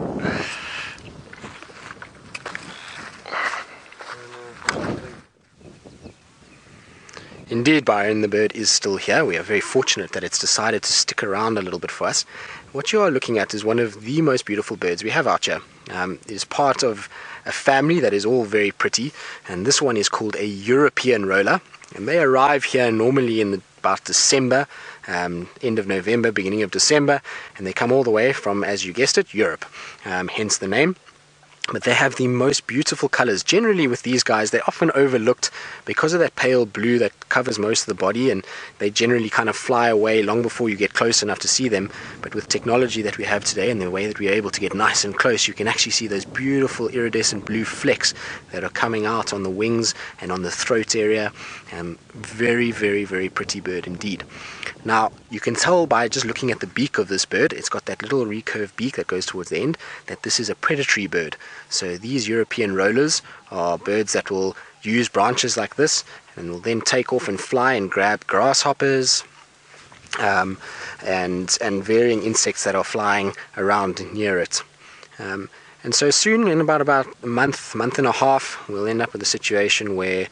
Indeed, Byron, the bird is still here. We are very fortunate that it's decided to stick around a little bit for us. What you are looking at is one of the most beautiful birds we have out here. It is part of a family that is all very pretty, and this one is called a European roller, and they arrive here normally in about December, end of November, beginning of December, and they come all the way from, as you guessed it, Europe, hence the name. But they have the most beautiful colors. Generally with these guys, they're often overlooked because of that pale blue that covers most of the body, and they generally kind of fly away long before you get close enough to see them. But with technology that we have today and the way that we're able to get nice and close, you can actually see those beautiful iridescent blue flecks that are coming out on the wings and on the throat area. Very, very, very pretty bird indeed. Now, you can tell by just looking at the beak of this bird, it's got that little recurved beak that goes towards the end, that this is a predatory bird. So these European rollers are birds that will use branches like this and will then take off and fly and grab grasshoppers and varying insects that are flying around near it. And so soon, in about a month and a half, we'll end up with a situation where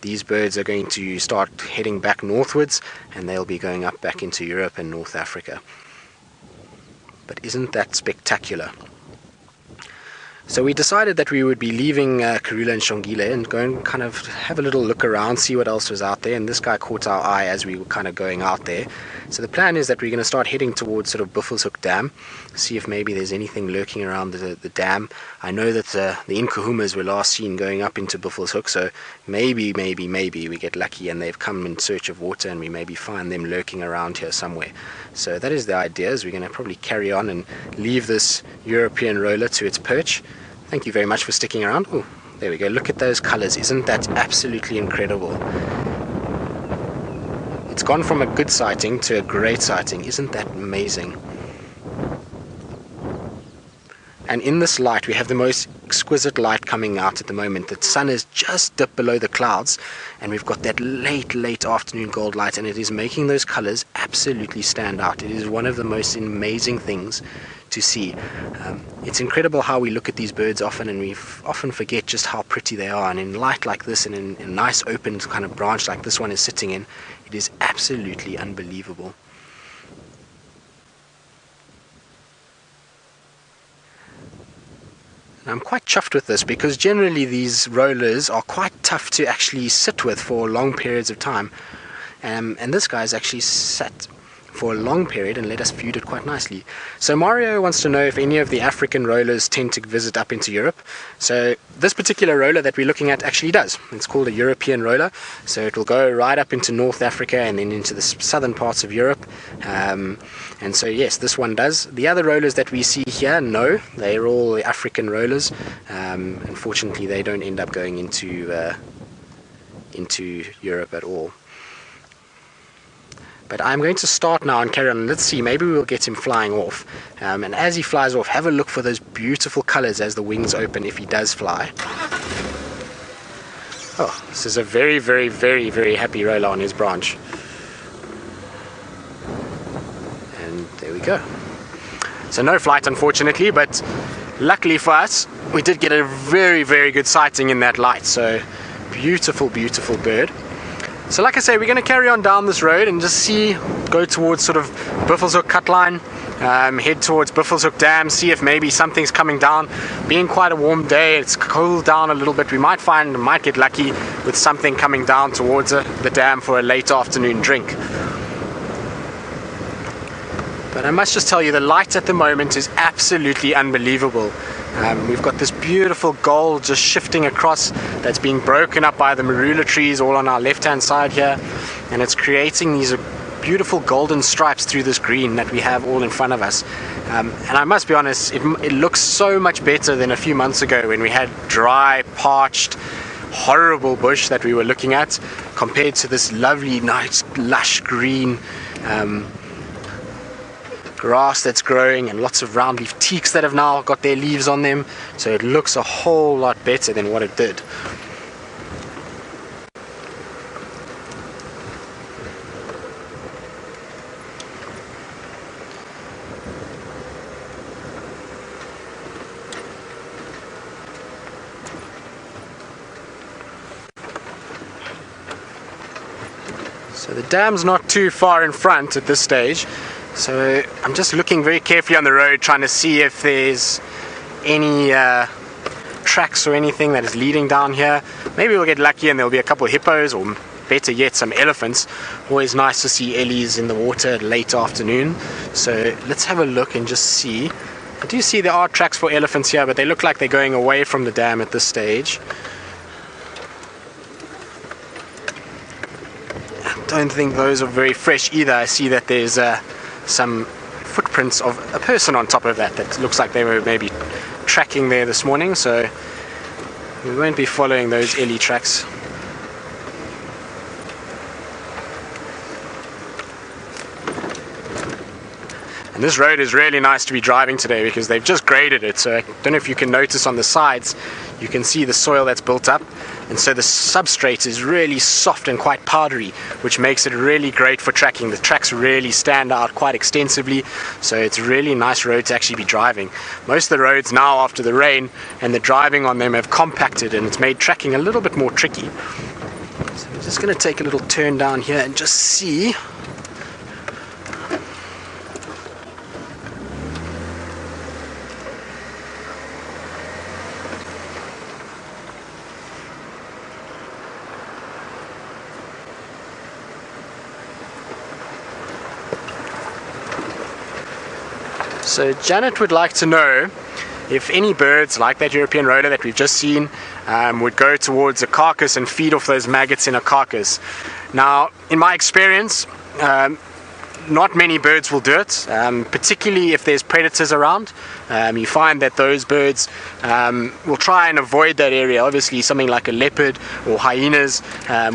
these birds are going to start heading back northwards, and they'll be going up back into Europe and North Africa. But isn't that spectacular? So we decided that we would be leaving Karula and Shongile and go and kind of have a little look around, see what else was out there, and this guy caught our eye as we were kind of going out there. So the plan is that we're going to start heading towards sort of Buffelshoek Dam, see if maybe there's anything lurking around the dam. I know that the Inkahumas were last seen going up into Buffelshoek, so maybe we get lucky and they've come in search of water and we maybe find them lurking around here somewhere. So that is the idea, is we're going to probably carry on and leave this European roller to its perch. Thank you very much for sticking around. Oh, there we go. Look at those colors. Isn't that absolutely incredible? It's gone from a good sighting to a great sighting. Isn't that amazing? And in this light, we have the most exquisite light coming out at the moment. The sun has just dipped below the clouds, and we've got that late afternoon gold light, and it is making those colors absolutely stand out. It is one of the most amazing things to see. It's incredible how we look at these birds often, and we often forget just how pretty they are. And in light like this, and in a nice open kind of branch like this one is sitting in, it is absolutely unbelievable. I'm quite chuffed with this, because generally these rollers are quite tough to actually sit with for long periods of time, and this guy's actually sat for a long period and let us viewed it quite nicely. So Mario wants to know if any of the African rollers tend to visit up into Europe. So this particular roller that we're looking at actually does. It's called a European roller, so it will go right up into North Africa and then into the southern parts of Europe. And so yes, this one does. The other rollers that we see here, no, they're all African rollers. Unfortunately, they don't end up going into Europe at all. But I'm going to start now and carry on. Let's see, maybe we'll get him flying off. And as he flies off, have a look for those beautiful colors as the wings open if he does fly. Oh, this is a very happy roller on his branch. And there we go. So no flight, unfortunately, but luckily for us, we did get a very good sighting in that light. So beautiful bird. So like I say, we're going to carry on down this road and just go towards sort of Buffelshoek Cutline, head towards Buffelshoek Dam, see if maybe something's coming down. Being quite a warm day, it's cooled down a little bit. We might get lucky with something coming down towards the dam for a late afternoon drink. But I must just tell you, the light at the moment is absolutely unbelievable. We've got this beautiful gold just shifting across, that's being broken up by the marula trees all on our left hand side here, and it's creating these beautiful golden stripes through this green that we have all in front of us. And I must be honest, it looks so much better than a few months ago when we had dry, parched, horrible bush that we were looking at, compared to this lovely, nice, lush green grass that's growing, and lots of round leaf teaks that have now got their leaves on them, so it looks a whole lot better than what it did. So the dam's not too far in front at this stage. So I'm just looking very carefully on the road, trying to see if there's any tracks or anything that is leading down here. Maybe we'll get lucky and there'll be a couple of hippos, or better yet, some elephants. Always nice to see ellies in the water late afternoon. So let's have a look and just see. I do see there are tracks for elephants here, but they look like they're going away from the dam at this stage. I don't think those are very fresh either. I see that there's some footprints of a person on top of that looks like they were maybe tracking there this morning, so we won't be following those ellie tracks. And this road is really nice to be driving today because they've just graded it, so I don't know if you can notice on the sides, you can see the soil that's built up, and so the substrate is really soft and quite powdery, which makes it really great for tracking. The tracks really stand out quite extensively, so it's a really nice road to actually be driving. Most of the roads now, after the rain and the driving on them, have compacted, and it's made tracking a little bit more tricky. So I'm just going to take a little turn down here and just see. So Janet would like to know if any birds like that European roller that we've just seen would go towards a carcass and feed off those maggots in a carcass. Now, in my experience, not many birds will do it, particularly if there's predators around. You find that those birds will try and avoid that area. Obviously something like a leopard or hyenas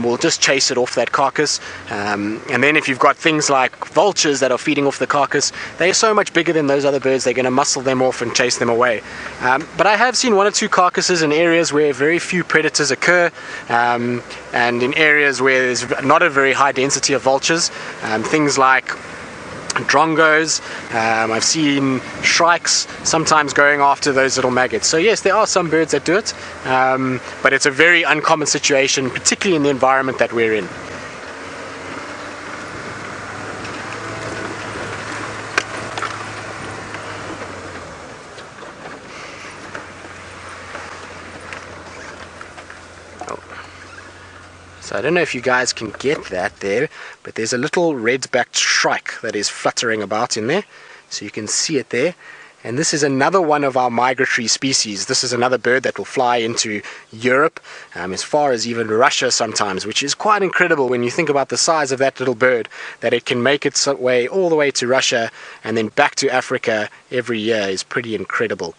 will just chase it off that carcass, and then if you've got things like vultures that are feeding off the carcass, they're so much bigger than those other birds, they're going to muscle them off and chase them away. But I have seen one or two carcasses in areas where very few predators occur, and in areas where there's not a very high density of vultures, things like drongos. I've seen shrikes sometimes going after those little maggots. So yes, there are some birds that do it, but it's a very uncommon situation, particularly in the environment that we're in. So I don't know if you guys can get that there, but there's a little red-backed shrike that is fluttering about in there. So you can see it there. And this is another one of our migratory species. This is another bird that will fly into Europe, as far as even Russia sometimes, which is quite incredible when you think about the size of that little bird, that it can make its way all the way to Russia and then back to Africa every year is pretty incredible.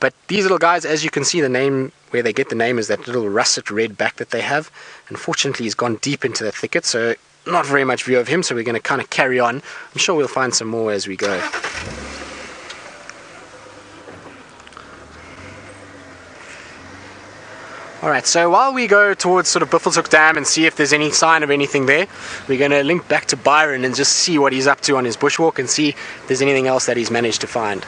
But these little guys, as you can see, the name, where they get the name is that little russet red back that they have. Unfortunately, he's gone deep into the thicket, so not very much view of him, so we're going to kind of carry on. I'm sure we'll find some more as we go. Alright, so while we go towards sort of Buffelshoek Dam and see if there's any sign of anything there, we're going to link back to Byron and just see what he's up to on his bushwalk and see if there's anything else that he's managed to find.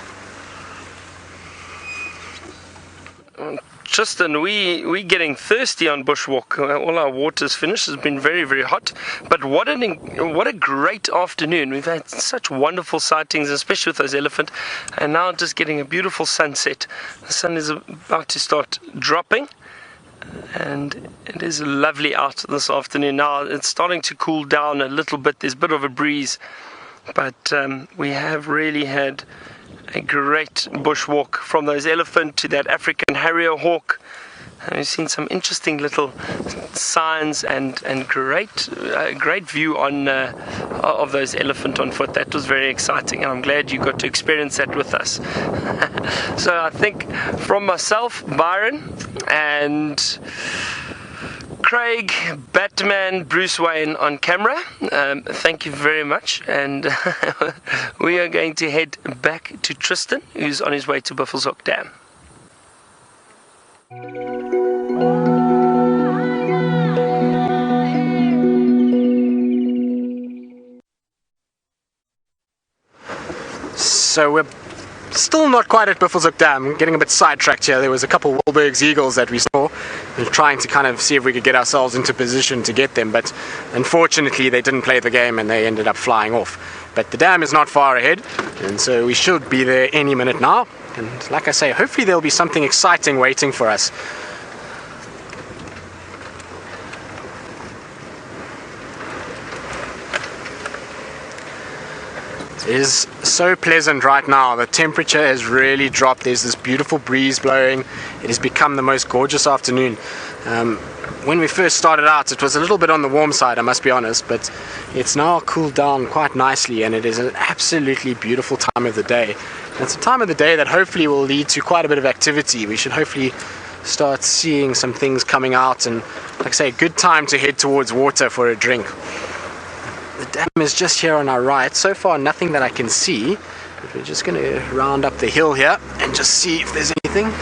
Tristan, we getting thirsty on bushwalk. All our water's finished. It's been very, very hot. But what a great afternoon. We've had such wonderful sightings, especially with those elephant. And now just getting a beautiful sunset. The sun is about to start dropping. And it is lovely out this afternoon. Now it's starting to cool down a little bit. There's a bit of a breeze. But we have really had a great bushwalk, from those elephant to that African Harrier hawk. And we've seen some interesting little signs and great view on of those elephant on foot. That was very exciting, and I'm glad you got to experience that with us. So I think from myself, Byron, and Craig, Batman, Bruce Wayne on camera, thank you very much, and we are going to head back to Tristan, who's on his way to Buffelshoek Dam. So we're still not quite at Buffelshoek Dam, getting a bit sidetracked here. There was a couple of Wahlberg's eagles that we saw. We were trying to kind of see if we could get ourselves into position to get them, but unfortunately they didn't play the game and they ended up flying off. But the dam is not far ahead, and so we should be there any minute now. And like I say, hopefully there'll be something exciting waiting for us. It is so pleasant right now. The temperature has really dropped. There's this beautiful breeze blowing. It has become the most gorgeous afternoon. When we first started out, it was a little bit on the warm side, I must be honest, but it's now cooled down quite nicely, and it is an absolutely beautiful time of the day. And it's a time of the day that hopefully will lead to quite a bit of activity. We should hopefully start seeing some things coming out, and like I say, a good time to head towards water for a drink. The dam is just here on our right. So far nothing that I can see, but we're just going to round up the hill here and just see if there's anything.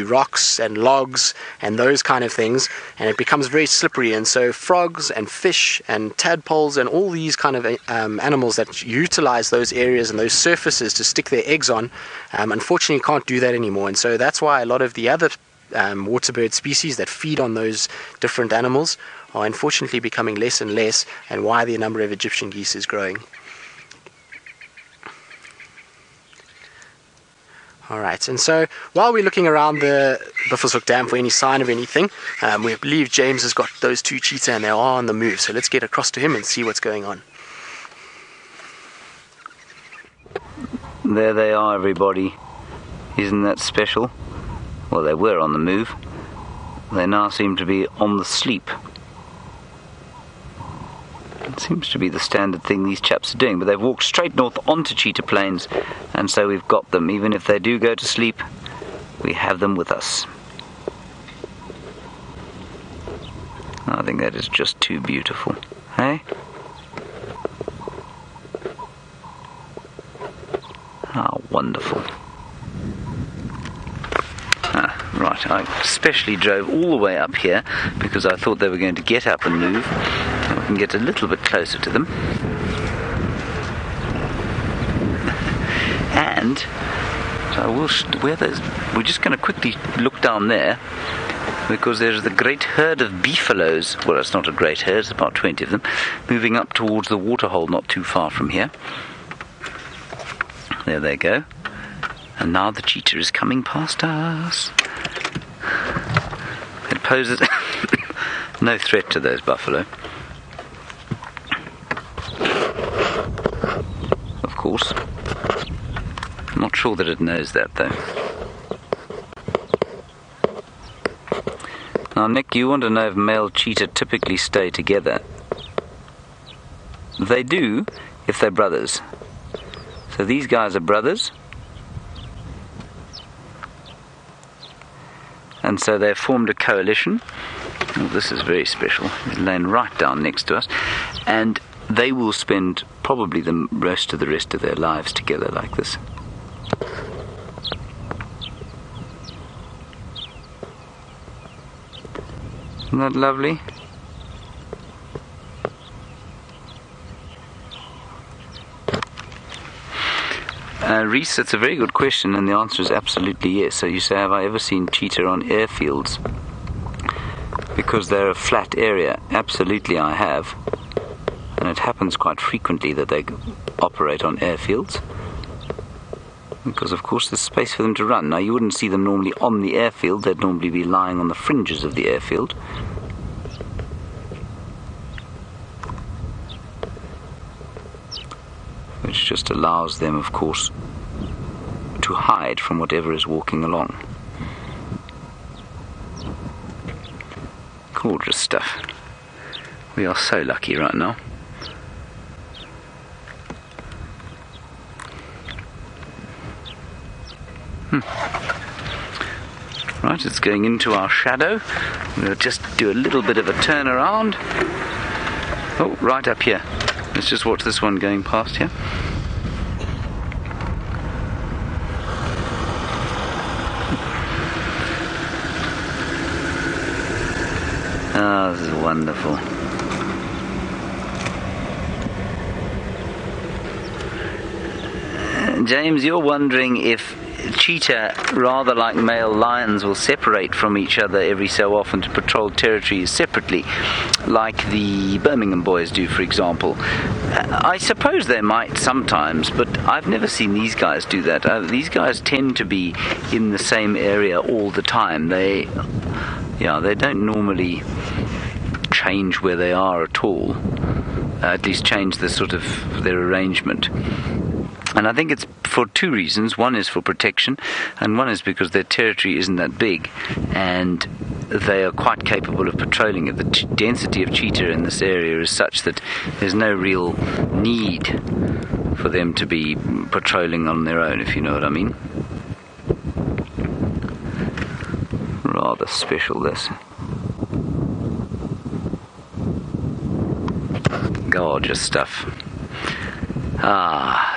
Rocks and logs and those kind of things, and it becomes very slippery, and so frogs and fish and tadpoles and all these kind of animals that utilize those areas and those surfaces to stick their eggs on, unfortunately can't do that anymore. And so that's why a lot of the other waterbird species that feed on those different animals are unfortunately becoming less and less, and why the number of Egyptian geese is growing. Alright, and so while we're looking around the Buffelshoek Dam for any sign of anything, we believe James has got those two cheetah and they are on the move, so let's get across to him and see what's going on. There they are, everybody. Isn't that special? Well, they were on the move. They now seem to be on the sleep. It seems to be the standard thing these chaps are doing, but they've walked straight north onto Cheetah Plains, and so we've got them. Even if they do go to sleep, we have them with us. I think that is just too beautiful, hey? How wonderful. Right, I especially drove all the way up here because I thought they were going to get up and move. And we can get a little bit closer to them. And so I will we're just going to quickly look down there, because there's the great herd of beefaloes. Well, it's not a great herd, it's about 20 of them, moving up towards the waterhole not too far from here. There they go. And now the cheetah is coming past us. It poses no threat to those buffalo. Of course. I'm not sure that it knows that, though. Now, Nick, you want to know if male cheetah typically stay together. They do if they're brothers. So these guys are brothers. And so they've formed a coalition. Oh, this is very special. It's laying right down next to us. And they will spend probably the rest of their lives together like this. Isn't that lovely? Reese, that's a very good question, and the answer is absolutely yes. So you say, have I ever seen cheetah on airfields? Because they're a flat area. Absolutely I have. And it happens quite frequently that they operate on airfields. Because of course there's space for them to run. Now you wouldn't see them normally on the airfield, they'd normally be lying on the fringes of the airfield. Which just allows them, of course, to hide from whatever is walking along. Gorgeous stuff. We are so lucky right now. Right, it's going into our shadow. We'll just do a little bit of a turn around. Oh, right up here. Let's just watch this one going past here. Oh, this is wonderful. James, you're wondering if cheetah, rather like male lions, will separate from each other every so often to patrol territories separately, like the Birmingham boys do, for example. I suppose they might sometimes, but I've never seen these guys do that. These guys tend to be in the same area all the time. They don't normally change where they are at all, at least change the sort of their arrangement. And I think it's for two reasons. One is for protection, and one is because their territory isn't that big, and they are quite capable of patrolling it. The density of cheetah in this area is such that there's no real need for them to be patrolling on their own, if you know what I mean. Rather special, this. Gorgeous stuff.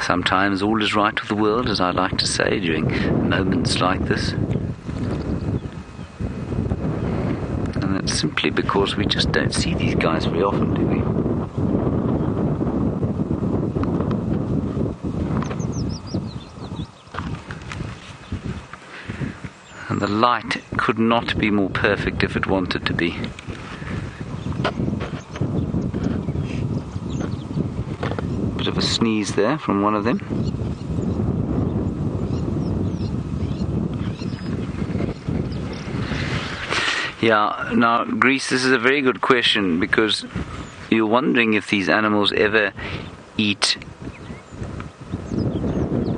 Sometimes all is right with the world, as I like to say, during moments like this. And that's simply because we just don't see these guys very often, do we? And the light could not be more perfect if it wanted to be. Bit of a sneeze there from one of them. Yeah, now, Greece, this is a very good question, because you're wondering if these animals ever eat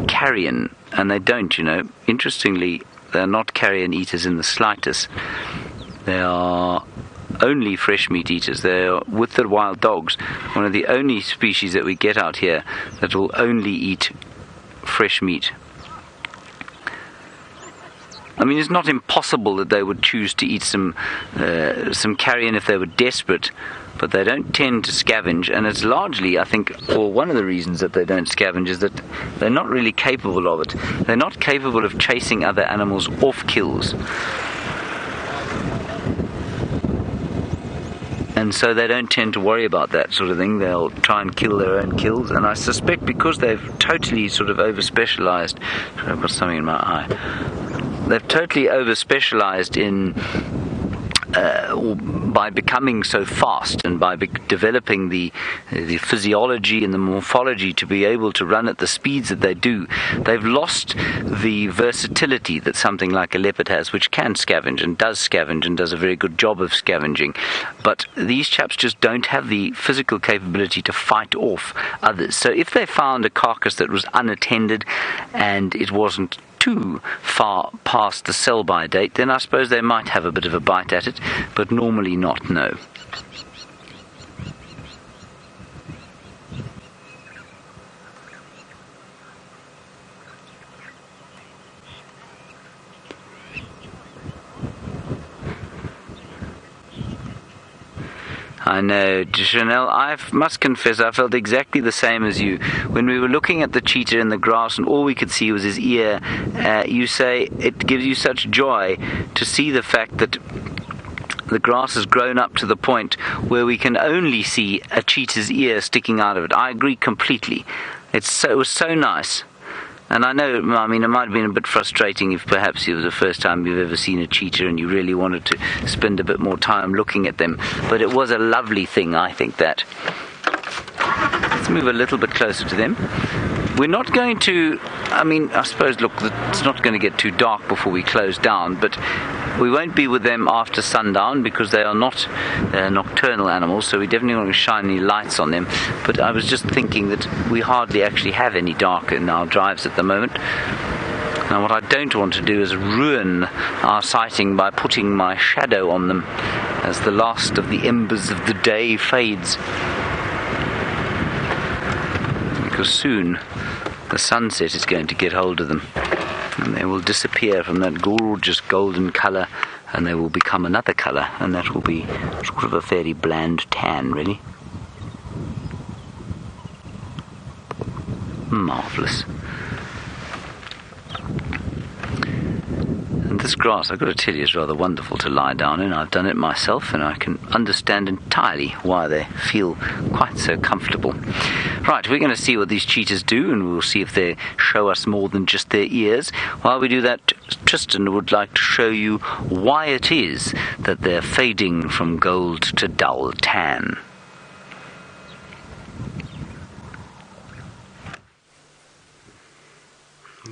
carrion, and they don't, you know. Interestingly, they're not carrion eaters in the slightest. They are only fresh meat eaters. They're, with the wild dogs, one of the only species that we get out here that will only eat fresh meat. I mean, it's not impossible that they would choose to eat some carrion if they were desperate, but they don't tend to scavenge, and it's largely, I think, or one of the reasons that they don't scavenge is that they're not really capable of it. They're not capable of chasing other animals off kills. And so they don't tend to worry about that sort of thing. They'll try and kill their own kills, and I suspect because they've totally sort of over-specialized. I've got something in my eye. They've totally over-specialized in by becoming so fast and by developing the physiology and the morphology to be able to run at the speeds that they do. They've lost the versatility that something like a leopard has, which can scavenge and does a very good job of scavenging. But these chaps just don't have the physical capability to fight off others. So if they found a carcass that was unattended and it wasn't too far past the sell-by date, then I suppose they might have a bit of a bite at it, but normally not, no. I know, Chanel, I must confess I felt exactly the same as you. When we were looking at the cheetah in the grass and all we could see was his ear, you say it gives you such joy to see the fact that the grass has grown up to the point where we can only see a cheetah's ear sticking out of it. I agree completely. It was so nice. And I know, I mean, it might have been a bit frustrating if perhaps it was the first time you've ever seen a cheetah and you really wanted to spend a bit more time looking at them. But it was a lovely thing, I think, that. Let's move a little bit closer to them. We're not going to, I mean, I suppose, look, it's not going to get too dark before we close down, but we won't be with them after sundown because they are not nocturnal animals, so we definitely won't shine any lights on them. But I was just thinking that we hardly actually have any dark in our drives at the moment. Now what I don't want to do is ruin our sighting by putting my shadow on them as the last of the embers of the day fades. Because soon the sunset is going to get hold of them, and they will disappear from that gorgeous golden colour, and they will become another colour, and that will be sort of a fairly bland tan, really. Marvellous. And this grass, I've got to tell you, is rather wonderful to lie down in. I've done it myself, and I can understand entirely why they feel quite so comfortable. Right, we're going to see what these cheetahs do, and we'll see if they show us more than just their ears. While we do that, Tristan would like to show you why it is that they're fading from gold to dull tan.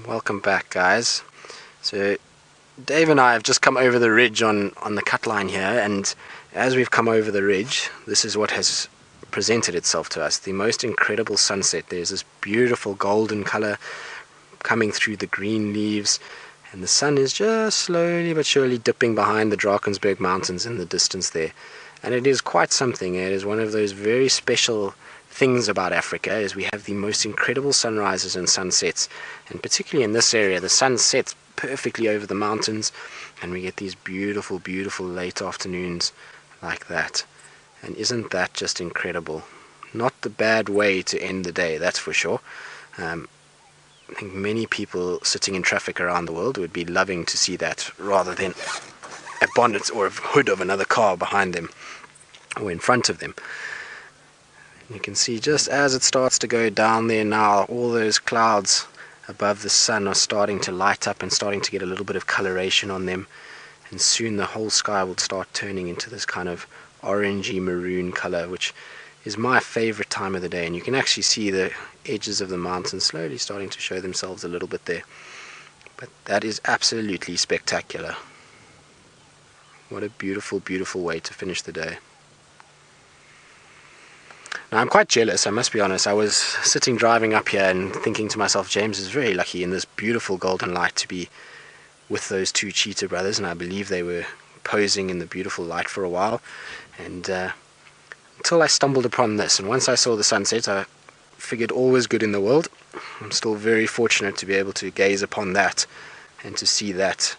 Welcome back, guys. So Dave and I have just come over the ridge on the cut line here, and as we've come over the ridge, this is what has presented itself to us. The most incredible sunset. There's this beautiful golden color coming through the green leaves, and the sun is just slowly but surely dipping behind the Drakensberg Mountains in the distance there. And it is quite something. It is one of those very special things about Africa, is we have the most incredible sunrises and sunsets, and particularly in this area the sun sets perfectly over the mountains, and we get these beautiful, beautiful late afternoons like that. And isn't that just incredible? Not the bad way to end the day, that's for sure. I think many people sitting in traffic around the world would be loving to see that, rather than a bonnet or a hood of another car behind them or in front of them. You can see just as it starts to go down there now, all those clouds above the sun are starting to light up and starting to get a little bit of coloration on them, and soon the whole sky will start turning into this kind of orangey maroon color, which is my favorite time of the day. And you can actually see the edges of the mountain slowly starting to show themselves a little bit there. But that is absolutely spectacular. What a beautiful, beautiful way to finish the day. Now I'm quite jealous, I must be honest. I was sitting driving up here and thinking to myself, James is very lucky in this beautiful golden light to be with those two Cheetah brothers, and I believe they were posing in the beautiful light for a while, and until I stumbled upon this. And once I saw the sunset, I figured all was good in the world. I'm still very fortunate to be able to gaze upon that and to see that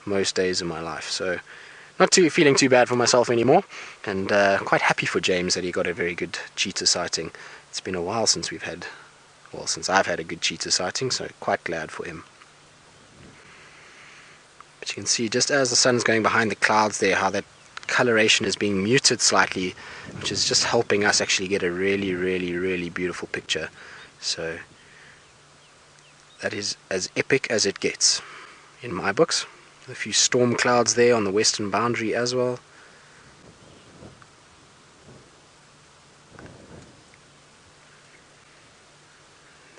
most days of my life. So not feeling too bad for myself anymore, and quite happy for James that he got a very good cheetah sighting. It's been a while since since I've had a good cheetah sighting, so quite glad for him. But you can see just as the sun's going behind the clouds there, how that coloration is being muted slightly, which is just helping us actually get a really, really, really beautiful picture. So that is as epic as it gets in my books. A few storm clouds there on the western boundary as well.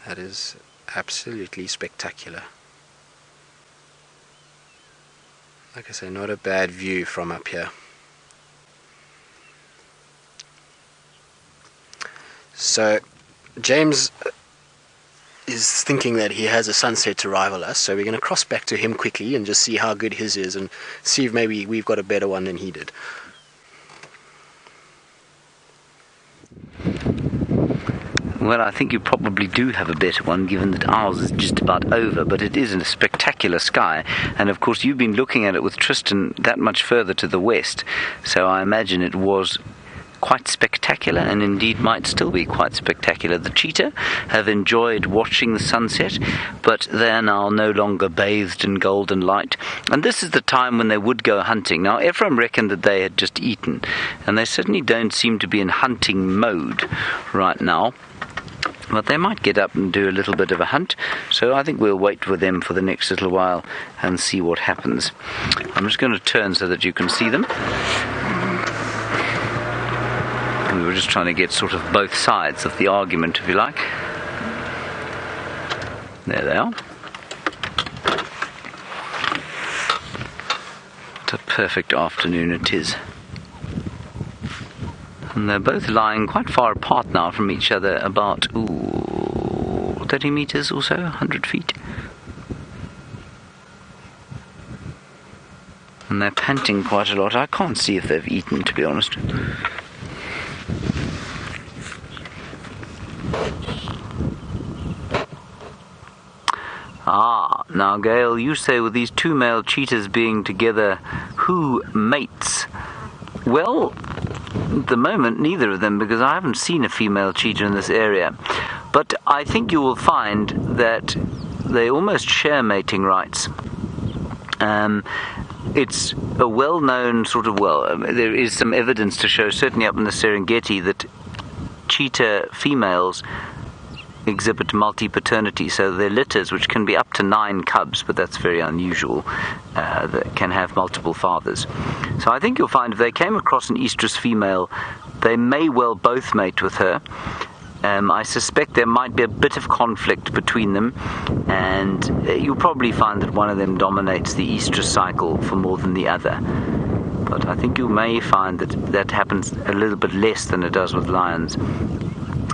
That is absolutely spectacular. Like I say, not a bad view from up here. So James is thinking that he has a sunset to rival us, so we're going to cross back to him quickly and just see how good his is and see if maybe we've got a better one than he did. Well, I think you probably do have a better one, given that ours is just about over, but it is in a spectacular sky, and of course you've been looking at it with Tristan that much further to the west, so I imagine it was quite spectacular, and indeed might still be quite spectacular. The cheetah have enjoyed watching the sunset, but they are now no longer bathed in golden light, and this is the time when they would go hunting. Now Ephraim reckoned that they had just eaten, and they certainly don't seem to be in hunting mode right now, but they might get up and do a little bit of a hunt, so I think we'll wait with them for the next little while and see what happens. I'm just going to turn so that you can see them. We were just trying to get sort of both sides of the argument, if you like. There they are. What a perfect afternoon it is. And they're both lying quite far apart now from each other, about 30 meters or so, 100 feet. And they're panting quite a lot. I can't see if they've eaten, to be honest. Now Gail, you say with these two male cheetahs being together, who mates? Well, at the moment neither of them, because I haven't seen a female cheetah in this area. But I think you will find that they almost share mating rights. It's a well-known sort of, there is some evidence to show, certainly up in the Serengeti, that cheetah females exhibit multi-paternity, so their litters, which can be up to 9 cubs, but that's very unusual, that can have multiple fathers. So I think you'll find if they came across an estrus female, they may well both mate with her. I suspect there might be a bit of conflict between them, and you'll probably find that one of them dominates the estrus cycle for more than the other. But I think you may find that that happens a little bit less than it does with lions,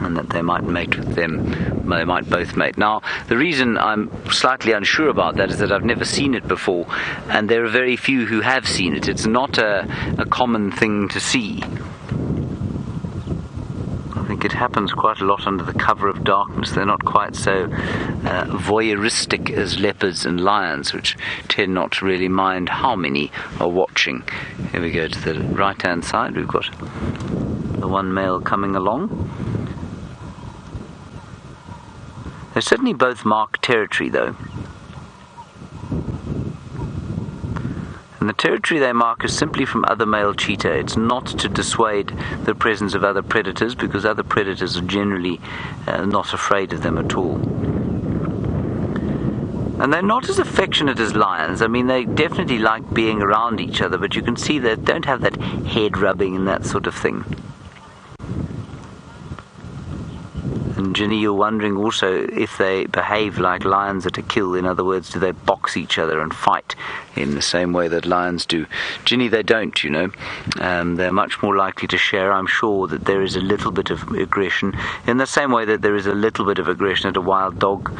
and that they might mate with them. They might both mate. Now, the reason I'm slightly unsure about that is that I've never seen it before, and there are very few who have seen it. It's not a common thing to see. I think it happens quite a lot under the cover of darkness. They're not quite so voyeuristic as leopards and lions, which tend not to really mind how many are watching. Here we go to the right-hand side. We've got the one male coming along. They certainly both mark territory, though. And the territory they mark is simply from other male cheetah. It's not to dissuade the presence of other predators, because other predators are generally not afraid of them at all. And they're not as affectionate as lions. I mean, they definitely like being around each other, but you can see they don't have that head rubbing and that sort of thing. And Ginny, you're wondering also if they behave like lions at a kill. In other words, do they box each other and fight in the same way that lions do? Ginny, they don't, you know. They're much more likely to share. I'm sure that there is a little bit of aggression, in the same way that there is a little bit of aggression at a wild dog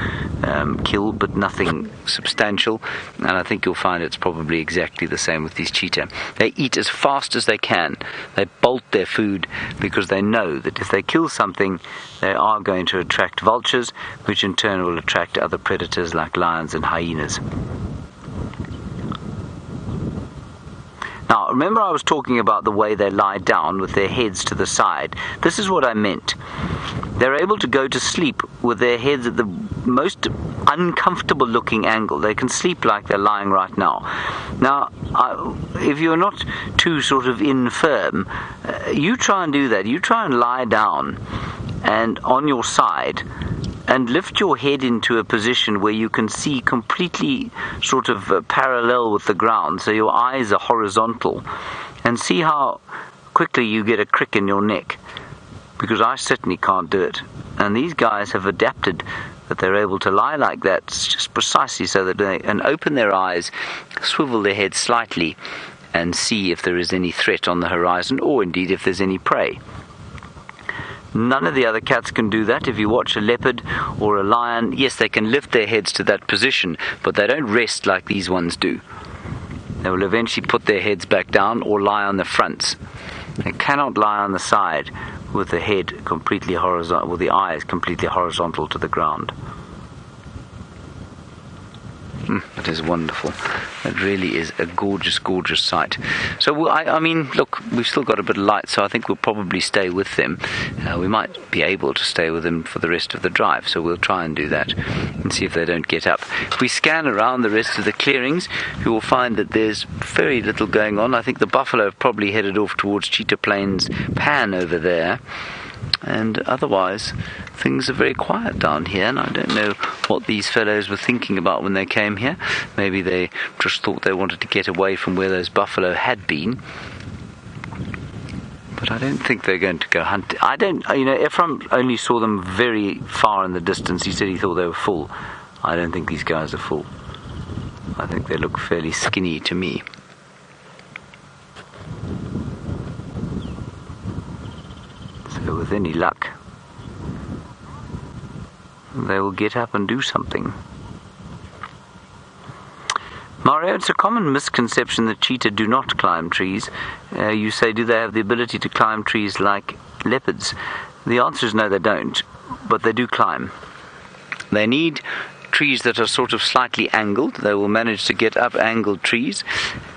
kill, but nothing substantial. And I think you'll find it's probably exactly the same with these cheetah. They eat as fast as they can. They bolt their food because they know that if they kill something, they are going to attract vultures, which in turn will attract other predators like lions and hyenas. Now, remember I was talking about the way they lie down with their heads to the side. This is what I meant. They're able to go to sleep with their heads at the most uncomfortable looking angle. They can sleep like they're lying right now. Now, if you're not too sort of infirm, you try and do that. You try and lie down and on your side and lift your head into a position where you can see completely sort of parallel with the ground, so your eyes are horizontal, and see how quickly you get a crick in your neck, because I certainly can't do it. And these guys have adapted that they're able to lie like that just precisely so that they can open their eyes, swivel their head slightly, and see if there is any threat on the horizon, or indeed if there's any prey. None of the other cats can do that. If you watch a leopard or a lion, yes, they can lift their heads to that position, but they don't rest like these ones do. They will eventually put their heads back down or lie on the fronts. They cannot lie on the side with the head completely horizontal, with the eyes completely horizontal to the ground. It is wonderful. It really is a gorgeous, gorgeous sight. So, I mean, look, we've still got a bit of light, so I think we'll probably stay with them. We might be able to stay with them for the rest of the drive, so we'll try and do that and see if they don't get up. If we scan around the rest of the clearings, you will find that there's very little going on. I think the buffalo have probably headed off towards Cheetah Plains Pan over there. And otherwise, things are very quiet down here, and I don't know what these fellows were thinking about when they came here. Maybe they just thought they wanted to get away from where those buffalo had been. But I don't think they're going to go hunt. Ephraim only saw them very far in the distance. He said he thought they were full. I don't think these guys are full. I think they look fairly skinny to me. So with any luck, they will get up and do something. Mario, it's a common misconception that cheetah do not climb trees. You say, do they have the ability to climb trees like leopards? The answer is no, they don't, but they do climb. They need trees that are sort of slightly angled. They will manage to get up angled trees,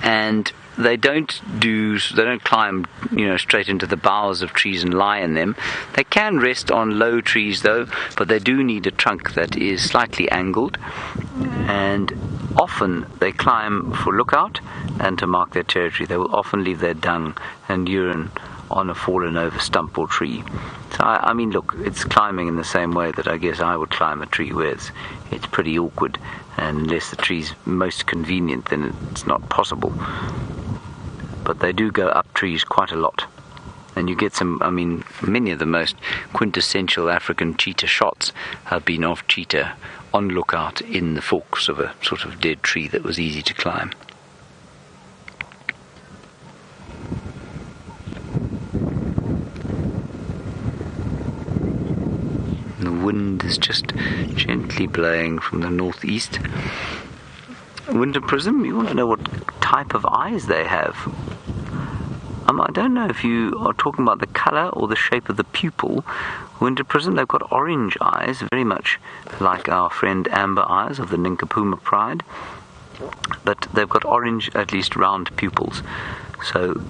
and they don't climb, straight into the boughs of trees and lie in them. They can rest on low trees though, but they do need a trunk that is slightly angled, and often they climb for lookout and to mark their territory. They will often leave their dung and urine on a fallen over stump or tree. So I mean, look, it's climbing in the same way that I guess I would climb a tree, where it's pretty awkward, and unless the tree's most convenient, then it's not possible. But they do go up trees quite a lot, and you get many of the most quintessential African cheetah shots have been of cheetah on lookout in the forks of a sort of dead tree that was easy to climb. The wind is just gently blowing from the northeast. Winter prism, you want to know what type of eyes they have. I don't know if you are talking about the colour or the shape of the pupil. Winter prism, they've got orange eyes, very much like our friend Amber Eyes of the Ninkapuma Pride, but they've got orange, at least round pupils. So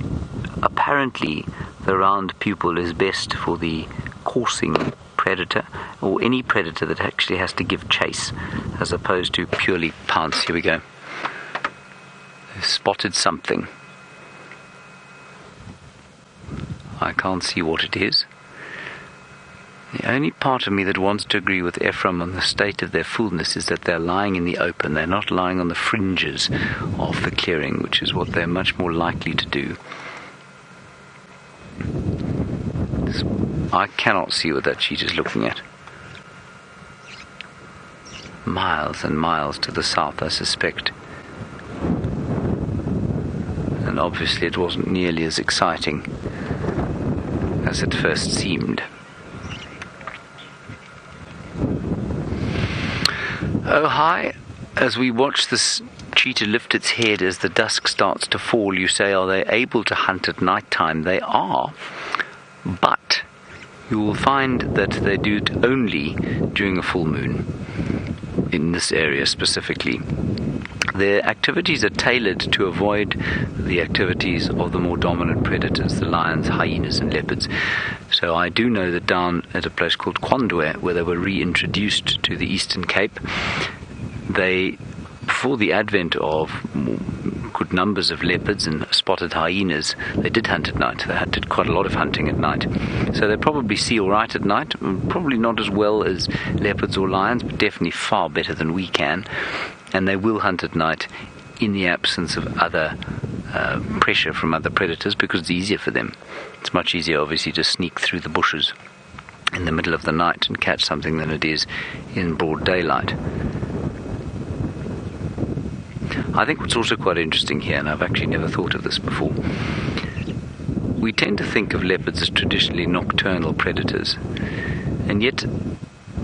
apparently the round pupil is best for the coursing predator, or any predator that actually has to give chase, as opposed to purely pounce. Here we go. They've spotted something. I can't see what it is. The only part of me that wants to agree with Ephraim on the state of their fullness is that they're lying in the open. They're not lying on the fringes of the clearing, which is what they're much more likely to do. I cannot see what that cheetah's looking at. miles and miles to the south, I suspect. And obviously it wasn't nearly as exciting as it first seemed. Oh hi, as we watch this cheetah lift its head as the dusk starts to fall, you say, are they able to hunt at night time? They are, but you will find that they do it only during a full moon, in this area specifically. Their activities are tailored to avoid the activities of the more dominant predators, the lions, hyenas and leopards. So I do know that down at a place called Kwandwe, where they were reintroduced to the Eastern Cape, before the advent of good numbers of leopards and spotted hyenas, they did hunt at night. They did quite a lot of hunting at night. So they probably see all right at night, probably not as well as leopards or lions, but definitely far better than we can. And they will hunt at night in the absence of other pressure from other predators, because it's easier for them. It's much easier, obviously, to sneak through the bushes in the middle of the night and catch something than it is in broad daylight. I think what's also quite interesting here, and I've actually never thought of this before, we tend to think of leopards as traditionally nocturnal predators, and yet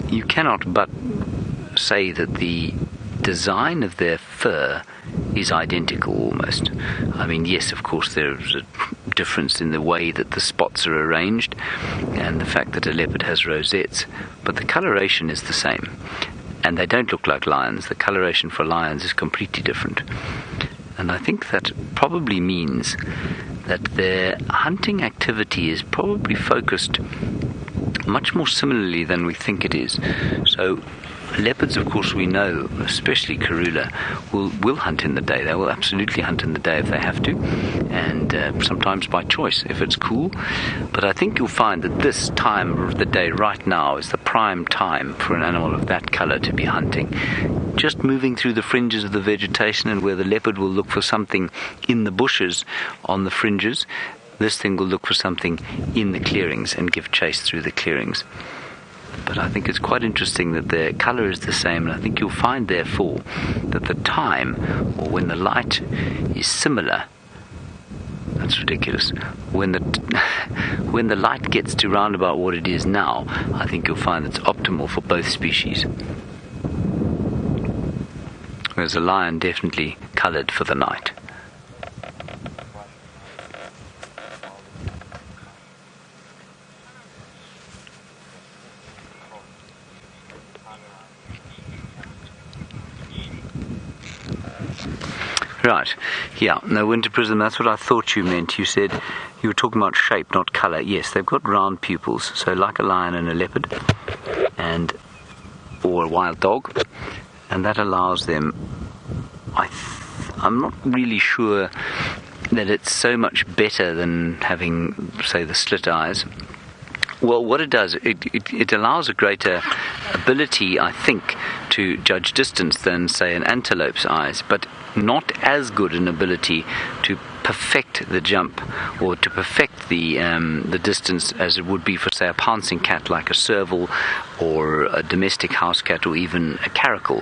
you cannot but say that the design of their fur is identical almost. I mean, yes, of course, there's a difference in the way that the spots are arranged and the fact that a leopard has rosettes, but the coloration is the same. And they don't look like lions. The coloration for lions is completely different. And I think that probably means that their hunting activity is probably focused much more similarly than we think it is. So leopards, of course, we know, especially Karula, will hunt in the day. They will absolutely hunt in the day if they have to, and sometimes by choice if it's cool. But I think you'll find that this time of the day right now is the prime time for an animal of that color to be hunting. Just moving through the fringes of the vegetation, and where the leopard will look for something in the bushes on the fringes, this thing will look for something in the clearings and give chase through the clearings. But I think it's quite interesting that their colour is the same, and I think you'll find, therefore, that the time, or when the light is similar, that's ridiculous, when the light gets to round about what it is now, I think you'll find it's optimal for both species. Whereas a lion definitely coloured for the night. Right, yeah, no, winter prism, that's what I thought you meant. You said you were talking about shape, not colour. Yes, they've got round pupils, so like a lion and a leopard, or a wild dog, and that allows them, I'm not really sure that it's so much better than having, say, the slit eyes. Well, what it does, it allows a greater ability, I think, to judge distance than, say, an antelope's eyes, but not as good an ability to perfect the jump or to perfect the distance as it would be for, say, a pouncing cat like a serval or a domestic house cat or even a caracal,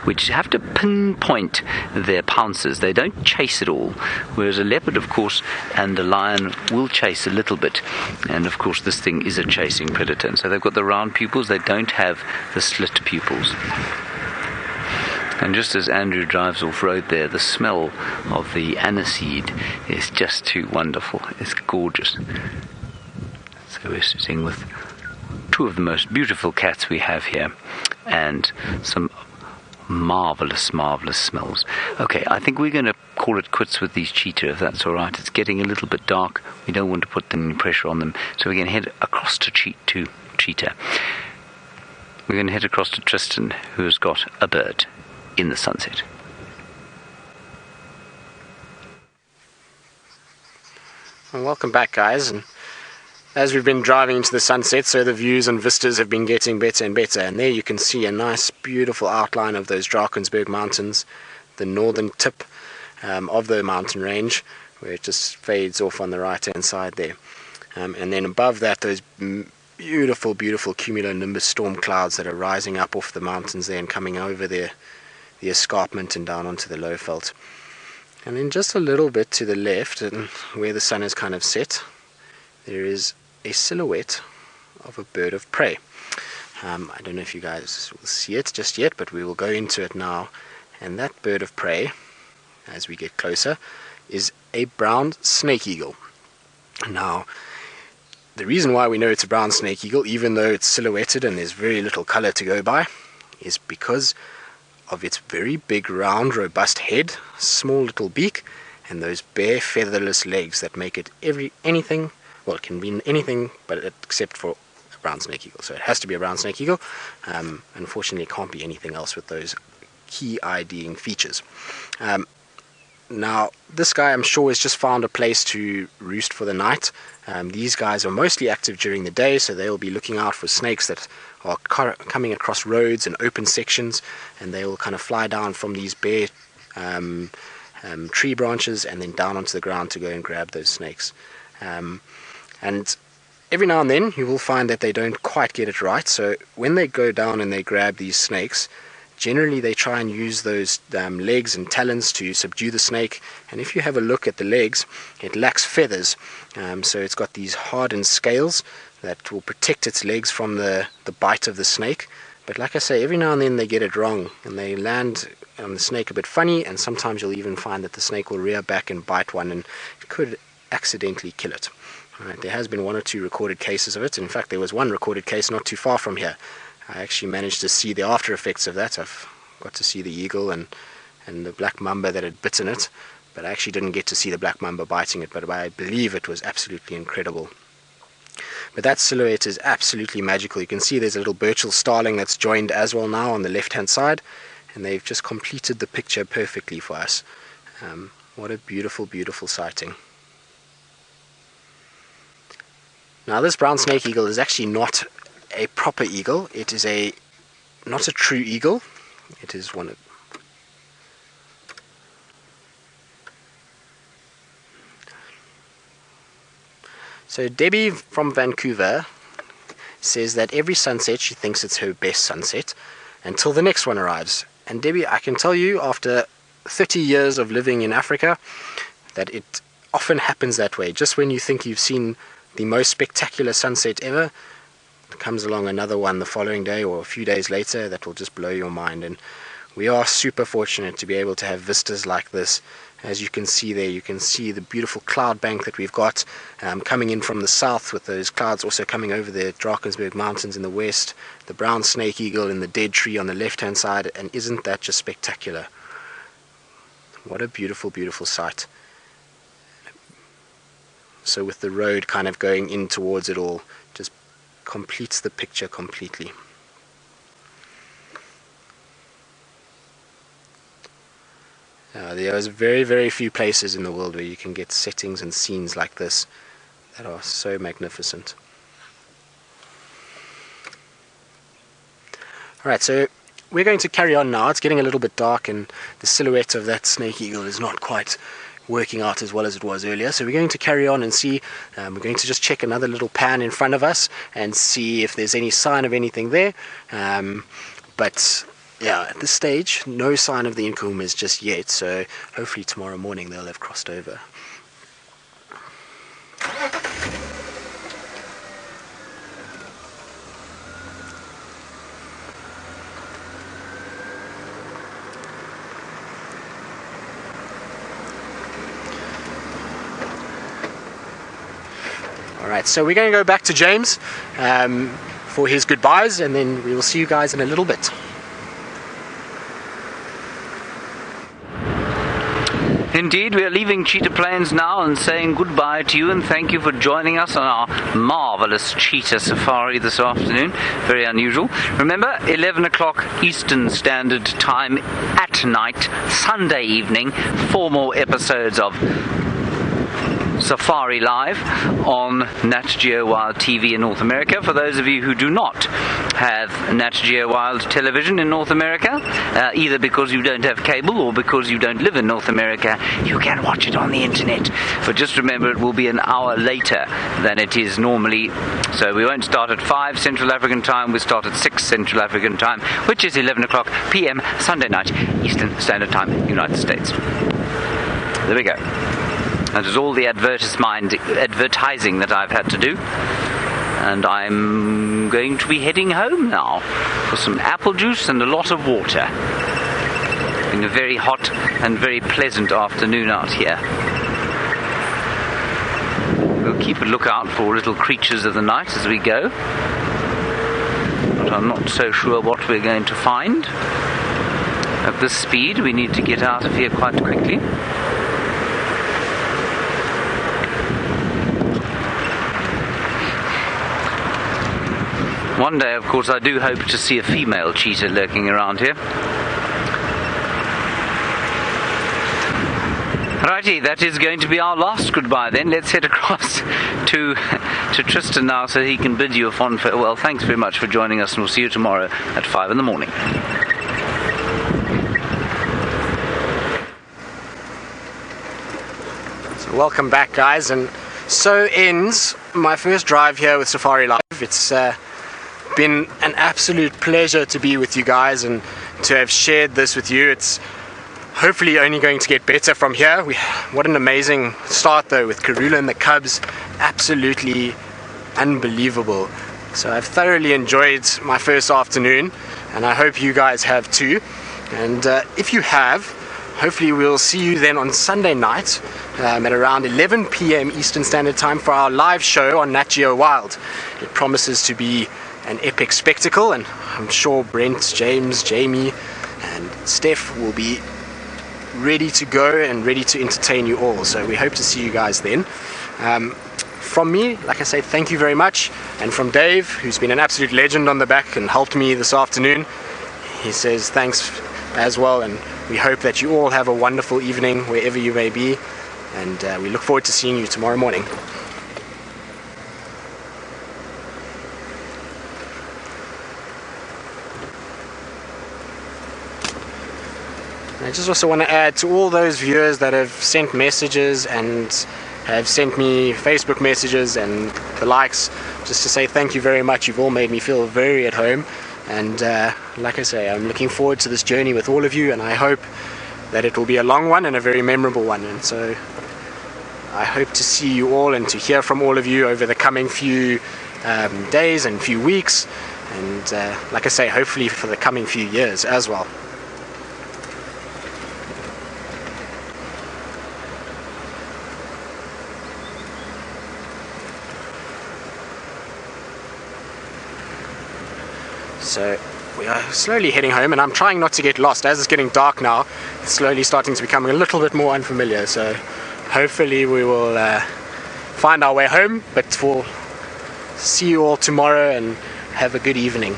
which have to pinpoint their pounces. They don't chase at all, whereas a leopard, of course, and a lion will chase a little bit, and of course this thing is a chasing predator. And so they've got the round pupils, they don't have the slit pupils. And just as Andrew drives off-road there, the smell of the aniseed is just too wonderful. It's gorgeous. So we're sitting with two of the most beautiful cats we have here, and some marvellous, marvellous smells. Okay, I think we're going to call it quits with these cheetah, if that's all right. It's getting a little bit dark. We don't want to put any pressure on them. So we're going to head across to cheetah. We're going to head across to Tristan, who has got a bird in the sunset. Well, welcome back, guys. And as we've been driving into the sunset, so the views and vistas have been getting better and better. And there you can see a nice, beautiful outline of those Drakensberg Mountains, the northern tip of the mountain range, where it just fades off on the right-hand side there. And then above that, those beautiful, beautiful cumulonimbus storm clouds that are rising up off the mountains there and coming over the escarpment and down onto the low veld. And then just a little bit to the left, and where the sun is kind of set, there is a silhouette of a bird of prey. I don't know if you guys will see it just yet, but we will go into it now. And that bird of prey, as we get closer, is a brown snake eagle. Now, the reason why we know it's a brown snake eagle, even though it's silhouetted and there's very little color to go by, is because of its very big, round, robust head, small little beak, and those bare featherless legs that make it anything. Well, it can be anything, but except for a brown snake eagle. So it has to be a brown snake eagle. Unfortunately, it can't be anything else with those key IDing features. Now, this guy, I'm sure, has just found a place to roost for the night. These guys are mostly active during the day, so they'll be looking out for snakes that are coming across roads and open sections, and they will kind of fly down from these bare tree branches and then down onto the ground to go and grab those snakes. And every now and then you will find that they don't quite get it right, so when they go down and they grab these snakes, generally they try and use those legs and talons to subdue the snake. And if you have a look at the legs, it lacks feathers, so it's got these hardened scales that will protect its legs from the bite of the snake. But like I say, every now and then they get it wrong and they land on the snake a bit funny, and sometimes you'll even find that the snake will rear back and bite one, and it could accidentally kill it. Right, there has been 1 or 2 recorded cases of it. In fact, there was one recorded case not too far from here. I actually managed to see the after effects of that. I've got to see the eagle and the black mamba that had bitten it, but I actually didn't get to see the black mamba biting it, but I believe it was absolutely incredible. But that silhouette is absolutely magical. You can see there's a little Burchell starling that's joined as well now on the left hand side, and they've just completed the picture perfectly for us. What a beautiful, beautiful sighting. Now, this brown snake eagle is actually not a proper eagle. It is not a true eagle. It is one of... So Debbie from Vancouver says that every sunset she thinks it's her best sunset until the next one arrives. And Debbie, I can tell you, after 30 years of living in Africa, that it often happens that way. Just when you think you've seen the most spectacular sunset ever, comes along another one the following day or a few days later that will just blow your mind. And we are super fortunate to be able to have vistas like this. As you can see there, you can see the beautiful cloud bank that we've got coming in from the south, with those clouds also coming over the Drakensberg Mountains in the west, the brown snake eagle in the dead tree on the left hand side. And isn't that just spectacular? What a beautiful, beautiful sight. So with the road kind of going in towards it all, just completes the picture completely. There is very, very few places in the world where you can get settings and scenes like this that are so magnificent. Alright, so we're going to carry on now. It's getting a little bit dark and the silhouette of that snake eagle is not quite working out as well as it was earlier, so we're going to carry on and see. We're going to just check another little pan in front of us and see if there's any sign of anything there, but yeah, at this stage no sign of the Nkuhumas just yet, so hopefully tomorrow morning they'll have crossed over. Alright, so we're going to go back to James for his goodbyes, and then we will see you guys in a little bit. Indeed, we are leaving Cheetah Plains now and saying goodbye to you, and thank you for joining us on our marvellous cheetah safari this afternoon. Very unusual. Remember, 11 o'clock Eastern Standard Time at night, Sunday evening, 4 more episodes of Safari Live on Nat.Geo Wild TV in North America. For those of you who do not have Nat.Geo Wild television in North America, either because you don't have cable or because you don't live in North America, you can watch it on the internet. But just remember, it will be an hour later than it is normally. So we won't start at 5 Central African time, we start at 6 Central African time, which is 11 o'clock p.m. Sunday night, Eastern Standard Time, United States. There we go. That is all the advertising that I've had to do. And I'm going to be heading home now for some apple juice and a lot of water. It's been a very hot and very pleasant afternoon out here. We'll keep a lookout for little creatures of the night as we go. But I'm not so sure what we're going to find. At this speed, we need to get out of here quite quickly. One day, of course, I do hope to see a female cheetah lurking around here. Righty, that is going to be our last goodbye then. Let's head across to Tristan now so he can bid you a fond farewell. Thanks very much for joining us, and we'll see you tomorrow at 5 in the morning. So welcome back, guys, and so ends my first drive here with Safari Live. It's been an absolute pleasure to be with you guys and to have shared this with you. It's hopefully only going to get better from here. What an amazing start though with Karula and the Cubs. Absolutely unbelievable. So I've thoroughly enjoyed my first afternoon, and I hope you guys have too. And if you have, hopefully we'll see you then on Sunday night at around 11 p.m. Eastern Standard Time for our live show on Nat.Geo Wild. It promises to be an epic spectacle, and I'm sure Brent, James, Jamie and Steph will be ready to go and ready to entertain you all. So we hope to see you guys then. From me, like I say, thank you very much. And from Dave, who's been an absolute legend on the back and helped me this afternoon, he says thanks as well, and we hope that you all have a wonderful evening wherever you may be, and we look forward to seeing you tomorrow morning. I just also want to add to all those viewers that have sent messages and have sent me Facebook messages and the likes, just to say thank you very much. You've all made me feel very at home, and like I say, I'm looking forward to this journey with all of you, and I hope that it will be a long one and a very memorable one. And so I hope to see you all and to hear from all of you over the coming few days and few weeks, and like I say, hopefully for the coming few years as well. So we are slowly heading home, and I'm trying not to get lost. As it's getting dark now, it's slowly starting to become a little bit more unfamiliar. So hopefully we will find our way home, but we'll see you all tomorrow and have a good evening.